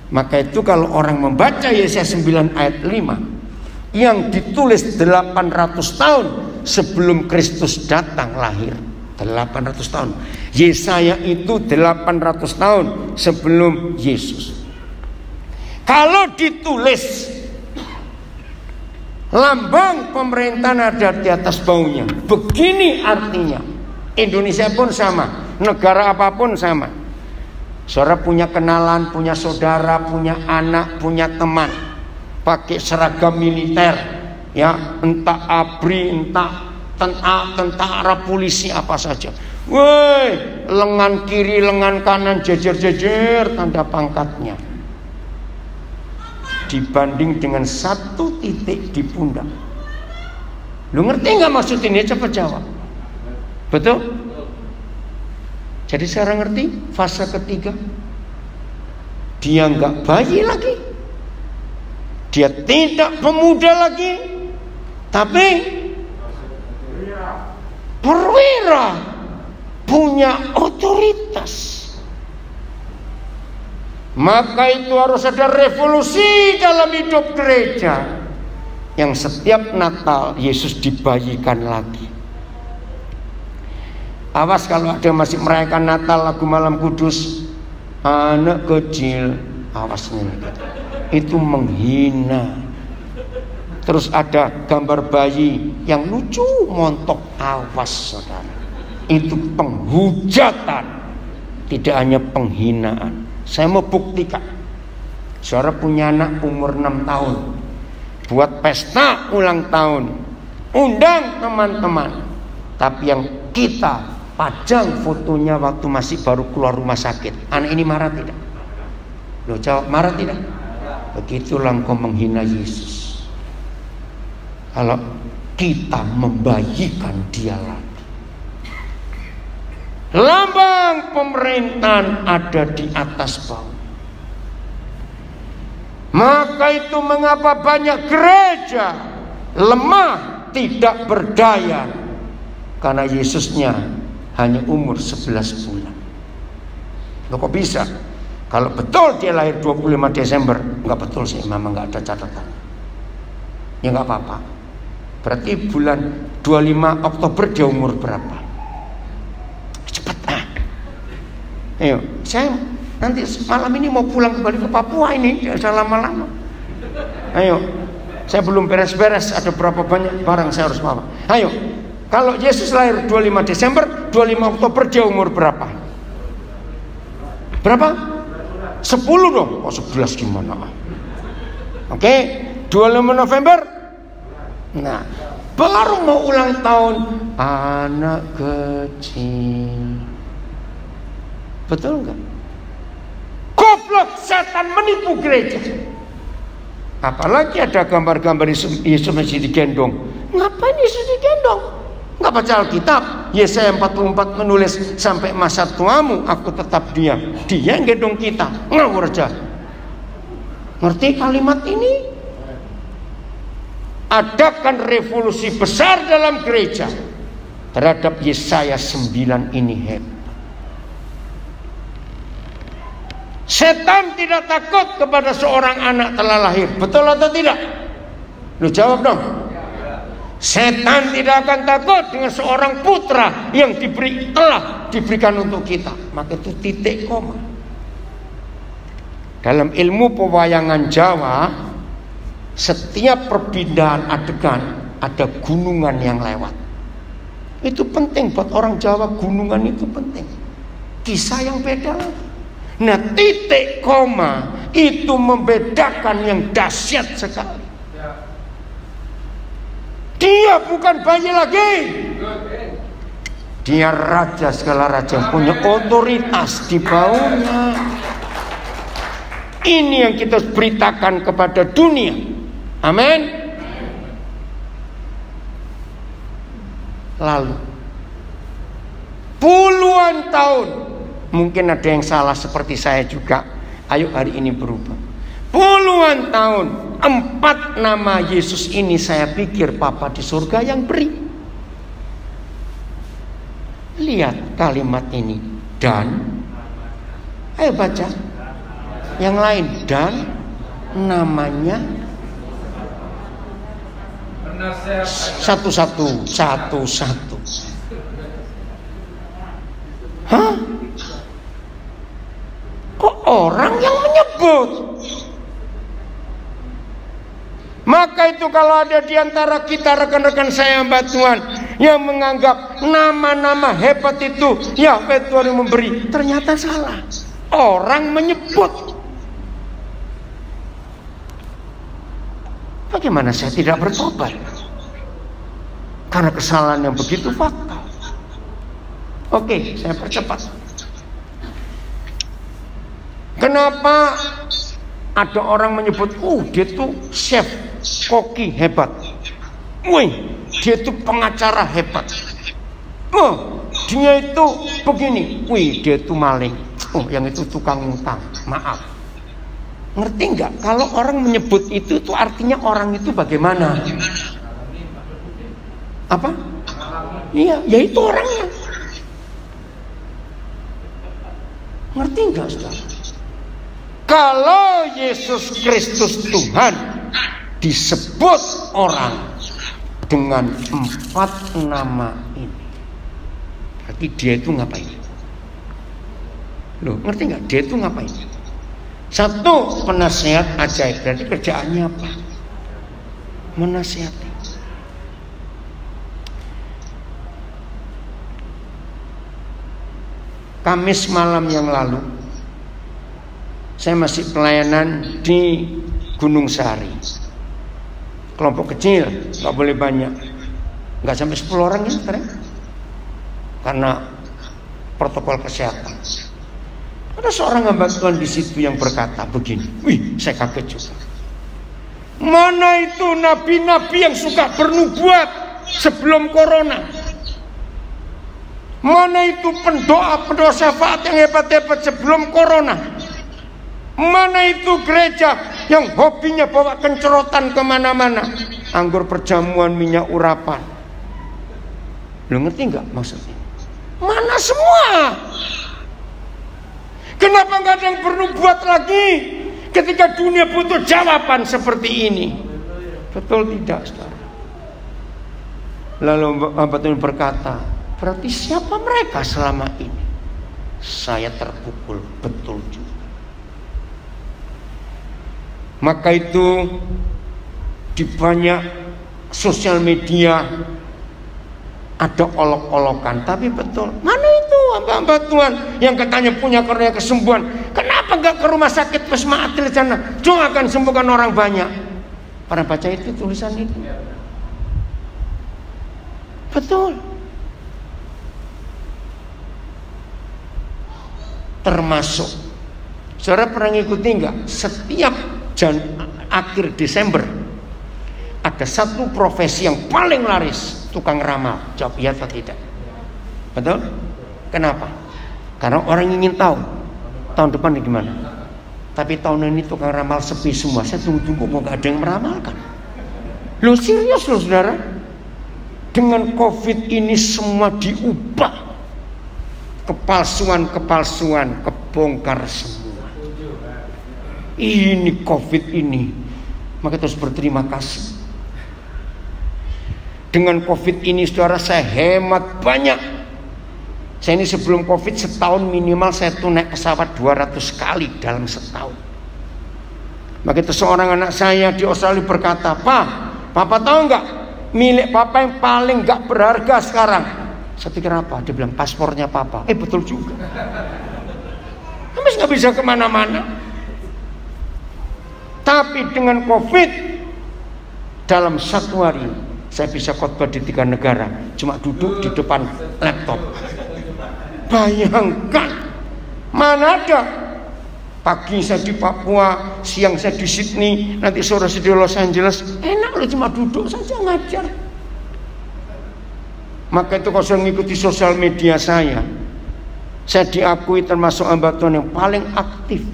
Maka itu kalau orang membaca Yesaya 9 ayat 5 yang ditulis 800 tahun sebelum Kristus datang lahir, 800 tahun. Yesaya itu 800 tahun sebelum Yesus. Kalau ditulis lambang pemerintahan ada di atas baunya, begini artinya. Indonesia pun sama, negara apapun sama. Saudara punya kenalan, punya saudara, punya anak, punya teman pakai seragam militer, ya, entah ABRI, entah tentara, polisi, apa saja. Woi, lengan kiri, lengan kanan, jejer-jejer tanda pangkatnya. Dibanding dengan satu titik di pundak. Lu ngerti nggak maksud ini? Cepat jawab. Betul? Jadi sekarang ngerti fase ketiga. Dia nggak bayi lagi, dia tidak pemuda lagi, tapi perwira, punya otoritas. Maka itu harus ada revolusi dalam hidup gereja, yang setiap Natal Yesus dibayikan lagi. Awas kalau ada masih merayakan Natal lagu Malam Kudus, anak kecil, awas nih, itu menghina. Terus ada gambar bayi yang lucu montok, awas saudara, itu penghujatan, tidak hanya penghinaan. Saya mau buktikan. Saudara punya anak umur 6 tahun, buat pesta ulang tahun, undang teman-teman. Tapi yang kita pajang fotonya waktu masih baru keluar rumah sakit, anak ini marah tidak? Lo jawab, marah tidak? Begitulah engkau menghina Yesus. Kalau kita membayikan dia lagi. Lambang pemerintahan ada di atas bawah. Maka itu mengapa banyak gereja lemah, tidak berdaya, karena Yesusnya hanya umur 11 bulan. Loh kok bisa? Kalau betul dia lahir 25 Desember, enggak betul sih, mama enggak ada catatan. Ya enggak apa-apa. Berarti bulan 25 Oktober dia umur berapa? Cepat ah. Ayo, saya nanti malam ini mau pulang kembali ke Papua ini, tidak usah lama-lama. Ayo, saya belum beres-beres, ada berapa banyak barang saya harus bawa. Ayo, kalau Yesus lahir 25 Desember, 25 Oktober dia umur berapa? Berapa? 10 dong. Oh 11 gimana? Oke, 25 November. Nah, baru mau ulang tahun anak kecil. Betul enggak? Goblok, setan menipu gereja. Apalagi ada gambar-gambar Yesus masih digendong. Ngapain Yesus digendong? Nggak baca Alkitab. Yesaya 44 menulis, sampai masa tuamu aku tetap diam. Dia yang gendong kita. Ngawur aja. Ngerti kalimat ini? Adakan revolusi besar dalam gereja terhadap Yesaya 9 ini hebat. Setan tidak takut kepada seorang anak telah lahir. Betul atau tidak? Lu jawab dong. Setan tidak akan takut dengan seorang putra yang telah diberikan untuk kita. Maka itu titik koma. Dalam ilmu pewayangan Jawa, setiap perpindahan adegan ada gunungan yang lewat. Itu penting buat orang Jawa, gunungan itu penting. Kisah yang beda lagi. Nah, titik koma itu membedakan yang dahsyat sekali. Dia bukan bayi lagi. Dia raja segala raja, punya otoritas di bawahnya. Ini yang kita beritakan kepada dunia. Amin. Lalu puluhan tahun, mungkin ada yang salah seperti saya juga. Ayo hari ini berubah. Puluhan tahun, 4 nama Yesus ini saya pikir Papa di surga yang beri. Lihat kalimat ini. Dan, ayo baca yang lain. Dan namanya satu-satu. Hah? Kok orang yang menyebut? Maka itu kalau ada di antara kita rekan-rekan saya hamba Tuhan yang menganggap nama-nama hebat itu Yahweh Tuhan yang memberi, ternyata salah. Orang menyebut. Bagaimana saya tidak bertobat? Karena kesalahan yang begitu fatal. Oke, saya percepat. Kenapa ada orang menyebut, dia tuh chef koki hebat. Wih, dia itu pengacara hebat. Dia itu begini. Wih, dia itu maling. Yang itu tukang utang. Maaf. Ngerti nggak? Kalau orang menyebut itu artinya orang itu bagaimana? Apa? Iya, ya itu orangnya. Ngerti nggak, saudara? Kalau Yesus Kristus Tuhan disebut orang dengan 4 nama ini, berarti dia itu ngapain? Loh, ngerti nggak? Dia itu ngapain? Satu, penasehat ajaib. Berarti kerjaannya apa? Menasihati. Kamis malam yang lalu Saya masih pelayanan di Gunung Sari. Kelompok kecil, nggak boleh banyak, nggak sampai 10 orang ya sekarang, karena protokol kesehatan. Ada seorang hamba Tuhan di situ yang berkata begini, wih, saya kaget juga. Mana itu nabi-nabi yang suka bernubuat sebelum corona? Mana itu pendoa syafaat yang hebat-hebat sebelum corona? Mana itu gereja yang hobinya bawa kencerotan kemana-mana, anggur perjamuan, minyak urapan? Lo ngerti nggak maksudnya? Mana semua? Kenapa nggak ada yang bernubuat lagi ketika dunia butuh jawaban seperti ini? Betul tidak, saudara? Lalu hamba Tuhan berkata, berarti siapa mereka selama ini? Saya terpukul betul juga. Maka itu di banyak sosial media ada olok-olokan, tapi betul. Mana itu hamba-hamba Tuhan yang katanya punya karunia kesembuhan? Kenapa gak ke rumah sakit Wisma Atlet sana? Cuma akan sembuhkan orang banyak. Pernah baca itu tulisan itu? Betul. Termasuk, saudara pernah ngikuti nggak? Setiap akhir Desember ada satu profesi yang paling laris, tukang ramal. Jawab iya atau tidak? Betul? Kenapa? Karena orang ingin tahu tahun depan gimana. Tapi tahun ini tukang ramal sepi semua. Saya tunggu-tunggu kok gak ada yang meramalkan. Loh serius loh saudara? Dengan COVID ini semua diubah. Kepalsuan kebongkar semua. Ini COVID ini, maka terus berterima kasih. Dengan COVID ini saudara, saya hemat banyak. Saya ini sebelum COVID setahun minimal saya tuh naik pesawat 200 kali dalam setahun. Maka itu seorang anak saya di Australia berkata, Papa tahu nggak milik Papa yang paling nggak berharga sekarang? Saya pikir apa? Dia bilang paspornya Papa. Betul juga. Habis nggak bisa kemana-mana. Tapi dengan COVID, dalam satu hari saya bisa khotbah di 3 negara, cuma duduk di depan laptop. Bayangkan, mana ada pagi saya di Papua, siang saya di Sydney, nanti sore saya di Los Angeles. Enak loh, cuma duduk saja ngajar. Maka itu kalau saya mengikuti sosial media saya diakui termasuk hamba Tuhan yang paling aktif.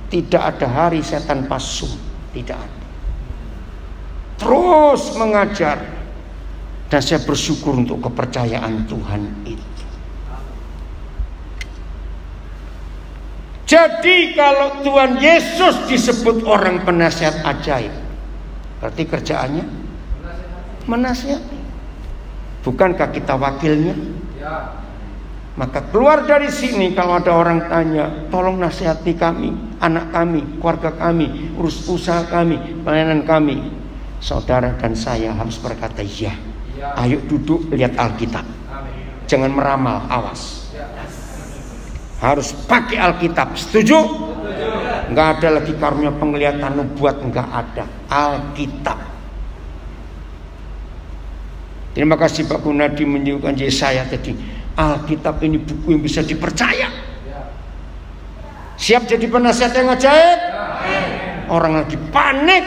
Tidak ada hari saya tanpa Zoom, tidak ada. Terus mengajar, dan saya bersyukur untuk kepercayaan Tuhan itu. Jadi kalau Tuhan Yesus disebut orang penasihat ajaib, berarti kerjaannya menasihati. Bukankah kita wakilnya? Maka keluar dari sini kalau ada orang tanya, tolong nasihati kami, anak kami, keluarga kami, urus usaha kami, pelayanan kami. Saudara dan saya harus berkata iya. Ayo duduk, lihat Alkitab. Jangan meramal, awas. Harus pakai Alkitab, setuju? Enggak ada lagi karunia penglihatan nubuat, enggak ada. Alkitab. Terima kasih Pak Gunadi menunjukkan Yesaya tadi. Alkitab ini buku yang bisa dipercaya. Siap jadi penasihat yang ajaib? Orang lagi panik.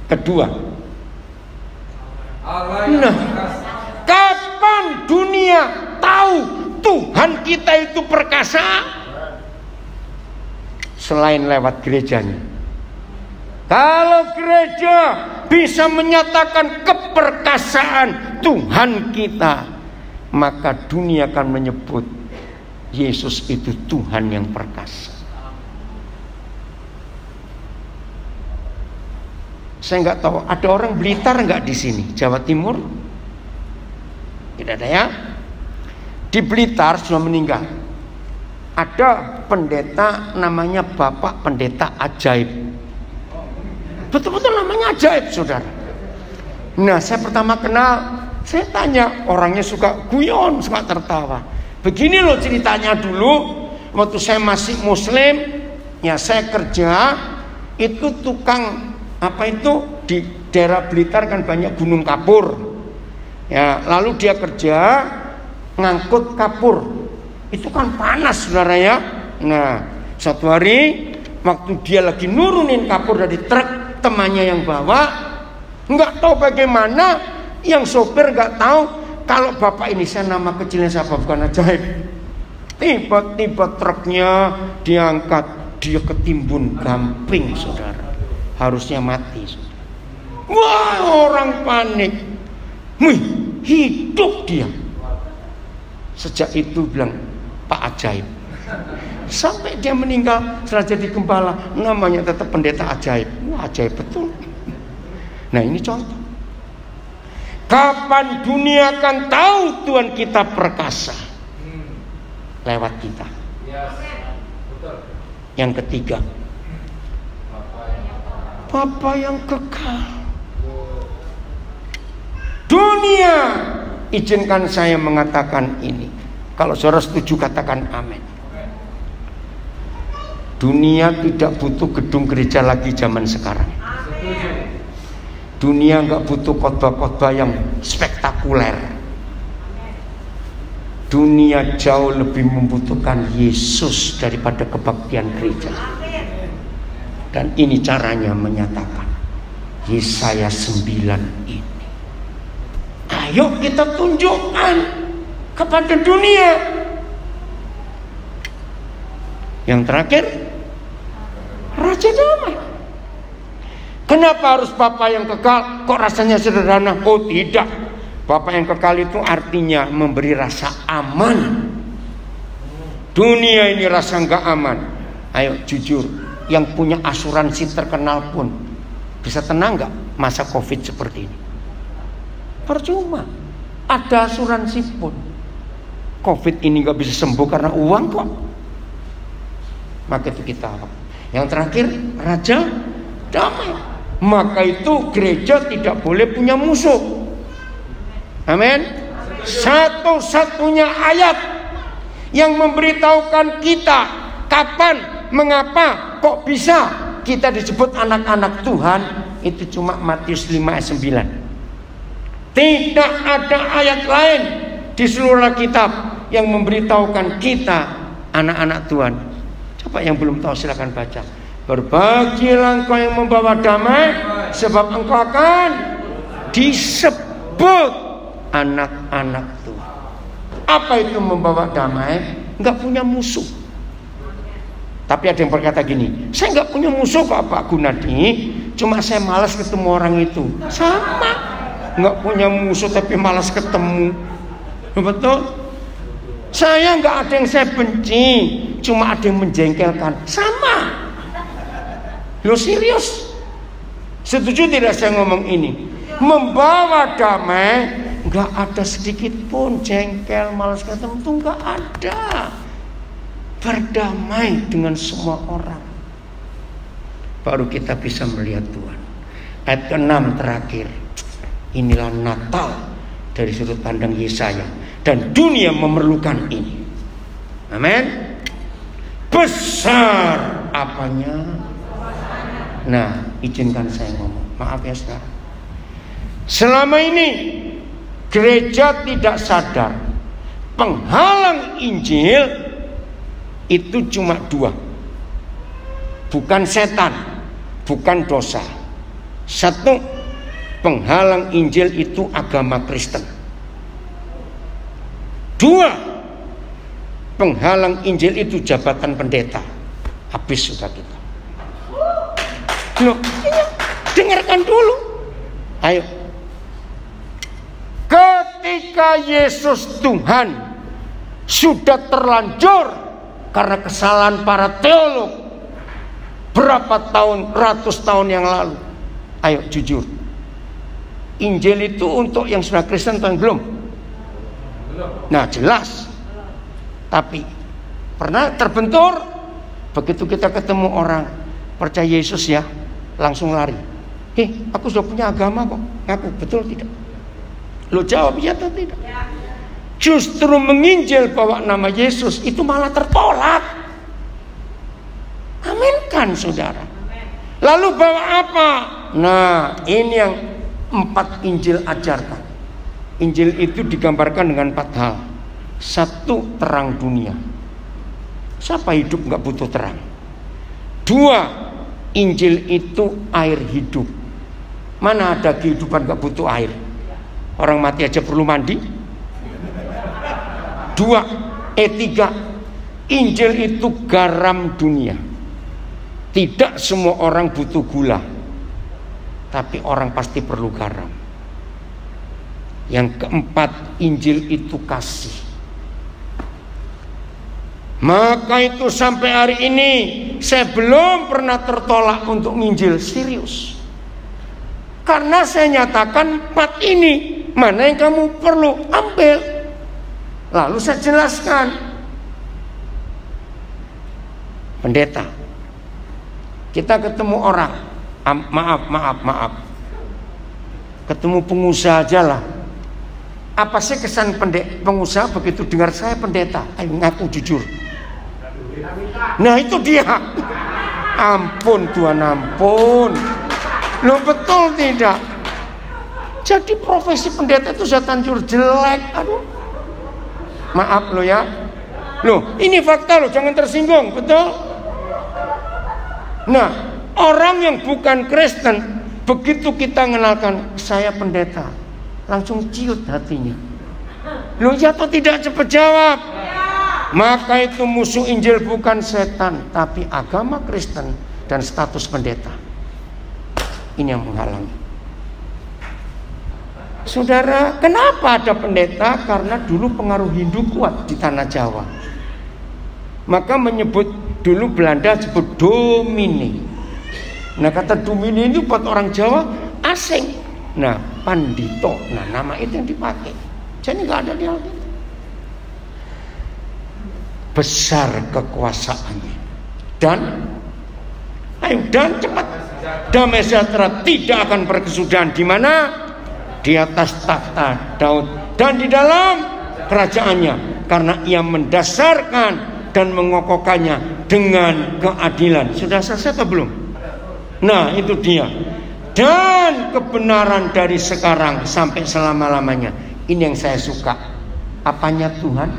Kedua, nah, kapan dunia tahu Tuhan kita itu perkasa? Selain lewat gerejanya. Kalau gereja bisa menyatakan keperkasaan Tuhan kita, maka dunia akan menyebut Yesus itu Tuhan yang perkasa. Saya nggak tahu, ada orang Blitar nggak di sini, Jawa Timur? Tidak ada ya? Di Blitar sudah meninggal. Ada pendeta namanya Bapak Pendeta Ajaib. Betul-betul namanya ajaib, saudara. Nah, saya pertama kenal, saya tanya, orangnya suka guyon, suka tertawa. Begini loh ceritanya dulu, waktu saya masih muslim, ya saya kerja itu tukang di daerah Blitar kan banyak gunung kapur. Ya, lalu dia kerja ngangkut kapur. Itu kan panas, saudara ya. Nah, satu hari waktu dia lagi nurunin kapur dari truk, temannya yang bawa nggak tahu bagaimana, yang sopir nggak tahu kalau bapak ini, saya nama kecilnya siapa, bukan ajaib, tiba-tiba truknya diangkat, dia ketimbun gamping, saudara, harusnya mati, saudara. Wah, orang panik. Wih, hidup dia. Sejak itu bilang Pak Ajaib. Sampai dia meninggal setelah jadi gembala, namanya tetap pendeta ajaib. Wah, ajaib betul. Nah, ini contoh. Kapan dunia akan tahu Tuhan kita perkasa? Lewat kita. Yang ketiga, Bapa yang kekal. Dunia, izinkan saya mengatakan ini. Kalau saudara setuju katakan amin. Dunia tidak butuh gedung gereja lagi zaman sekarang. Dunia nggak butuh khotbah-khotbah yang spektakuler. Dunia jauh lebih membutuhkan Yesus daripada kebaktian gereja. Dan ini caranya menyatakan Yesaya 9 ini. Ayo kita tunjukkan kepada dunia. Yang terakhir, Raja Damai. Kenapa harus Bapa yang kekal? Kok rasanya sederhana? Oh tidak, Bapa yang kekal itu artinya memberi rasa aman. Dunia ini rasa nggak aman. Ayo jujur, yang punya asuransi terkenal pun bisa tenang nggak masa COVID seperti ini? Percuma. Ada asuransi pun COVID ini nggak bisa sembuh karena uang kok. Maka itu kita apa? Yang terakhir, Raja Damai. Maka itu gereja tidak boleh punya musuh. Amin. Satu-satunya ayat yang memberitahukan kita kapan, mengapa, kok bisa kita disebut anak-anak Tuhan, itu cuma Matius 5 ayat 9. Tidak ada ayat lain di seluruh kitab yang memberitahukan kita anak-anak Tuhan. Coba yang belum tahu silakan baca. Berbahagialah engkau yang membawa damai, sebab engkau akan disebut anak-anak Tuhan. Apa itu membawa damai? Enggak punya musuh. Tapi ada yang berkata gini, saya enggak punya musuh kok Pak Gunadi, cuma saya malas ketemu orang itu. Sama, enggak punya musuh tapi malas ketemu. Betul? Saya enggak ada yang saya benci, cuma ada yang menjengkelkan. Sama. Lo serius? Setuju tidak saya ngomong ini? Membawa damai, nggak ada sedikit pun jengkel, malas ketemu, itu nggak ada. Berdamai dengan semua orang, baru kita bisa melihat Tuhan. Ayat ke-6 terakhir, inilah Natal dari sudut pandang Yesaya, dan dunia memerlukan ini. Amin. Besar apanya? Nah, izinkan saya ngomong. Maaf ya sekarang. Selama ini gereja tidak sadar penghalang Injil itu cuma dua. Bukan setan, bukan dosa. Satu, penghalang Injil itu agama Kristen. Dua, penghalang Injil itu jabatan pendeta. Habis sudah kita. Loh, dengarkan dulu. Ayo. Ketika Yesus Tuhan sudah terlanjur karena kesalahan para teolog berapa tahun, ratus tahun yang lalu. Ayo jujur, Injil itu untuk yang sudah Kristen atau belum? Nah jelas. Tapi pernah terbentur, begitu kita ketemu orang percaya Yesus ya, langsung lari. Aku sudah punya agama kok. Ngaku, betul tidak? Lo jawab ya atau tidak? Justru menginjil bawa nama Yesus itu malah tertolak. Tuhan, saudara. Lalu bawa apa? Nah, ini yang 4 Injil ajarkan. Injil itu digambarkan dengan 4 hal. 1, terang dunia. Siapa hidup nggak butuh terang? 2, Injil itu air hidup. Mana ada kehidupan nggak butuh air? Orang mati aja perlu mandi. 3, Injil itu garam dunia. Tidak semua orang butuh gula, tapi orang pasti perlu garam. Yang keempat, Injil itu kasih. Maka itu sampai hari ini saya belum pernah tertolak untuk nginjil, serius. Karena saya nyatakan 4 ini, mana yang kamu perlu ambil. Lalu saya jelaskan. Pendeta, kita ketemu orang, maaf, ketemu pengusaha aja lah. Apa sih kesan pengusaha begitu dengar saya pendeta? Ayo ngaku jujur. Nah itu dia. Ampun Tuhan, ampun. Loh betul tidak? Jadi profesi pendeta itu sudah hancur jelek. Aduh. Maaf lo ya. Loh ini fakta lo, jangan tersinggung, betul? Nah, orang yang bukan Kristen, begitu kita mengenalkan saya pendeta, langsung ciut hatinya. Loh ya atau tidak, cepat jawab. Maka itu musuh Injil bukan setan, tapi agama Kristen dan status pendeta. Ini yang menghalangi. Saudara, kenapa ada pendeta? Karena dulu pengaruh Hindu kuat di tanah Jawa. Maka menyebut dulu Belanda sebut domini. Nah kata domini itu buat orang Jawa asing. Nah pandito, nah nama itu yang dipakai. Jadi nggak ada di Alkitab. Besar kekuasaannya dan cepat. Damai sejahtera tidak akan berkesudahan. Di mana? Di atas takhta Daud dan di dalam kerajaannya, karena ia mendasarkan dan mengokohkannya dengan keadilan. Sudah selesai atau belum? Nah itu dia. Dan kebenaran dari sekarang sampai selama-lamanya. Ini yang saya suka. Apanya Tuhan?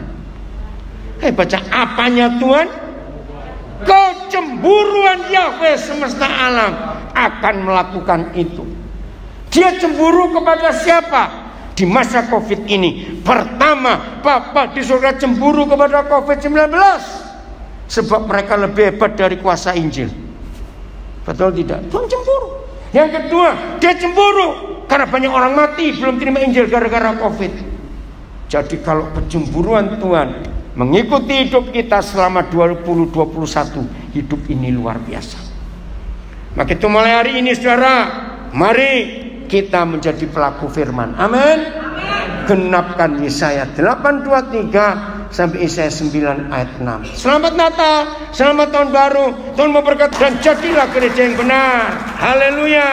Baca apanya Tuhan? Kecemburuan Yahweh semesta alam akan melakukan itu. Dia cemburu kepada siapa? Di masa Covid ini. Pertama, Bapa di surga cemburu kepada Covid-19. Sebab mereka lebih hebat dari kuasa Injil. Betul tidak? Tuhan cemburu. Yang kedua, dia cemburu karena banyak orang mati belum terima Injil gara-gara Covid. Jadi kalau kecemburuan Tuhan mengikuti hidup kita selama 2021, hidup ini luar biasa. Maka itu mulai hari ini saudara, mari kita menjadi pelaku firman. Amin. Genapkan Yesaya 8:23 sampai Yesaya 9 ayat 6. Selamat Natal, selamat tahun baru, Tuhan memberkati dan jadilah gereja yang benar. Haleluya.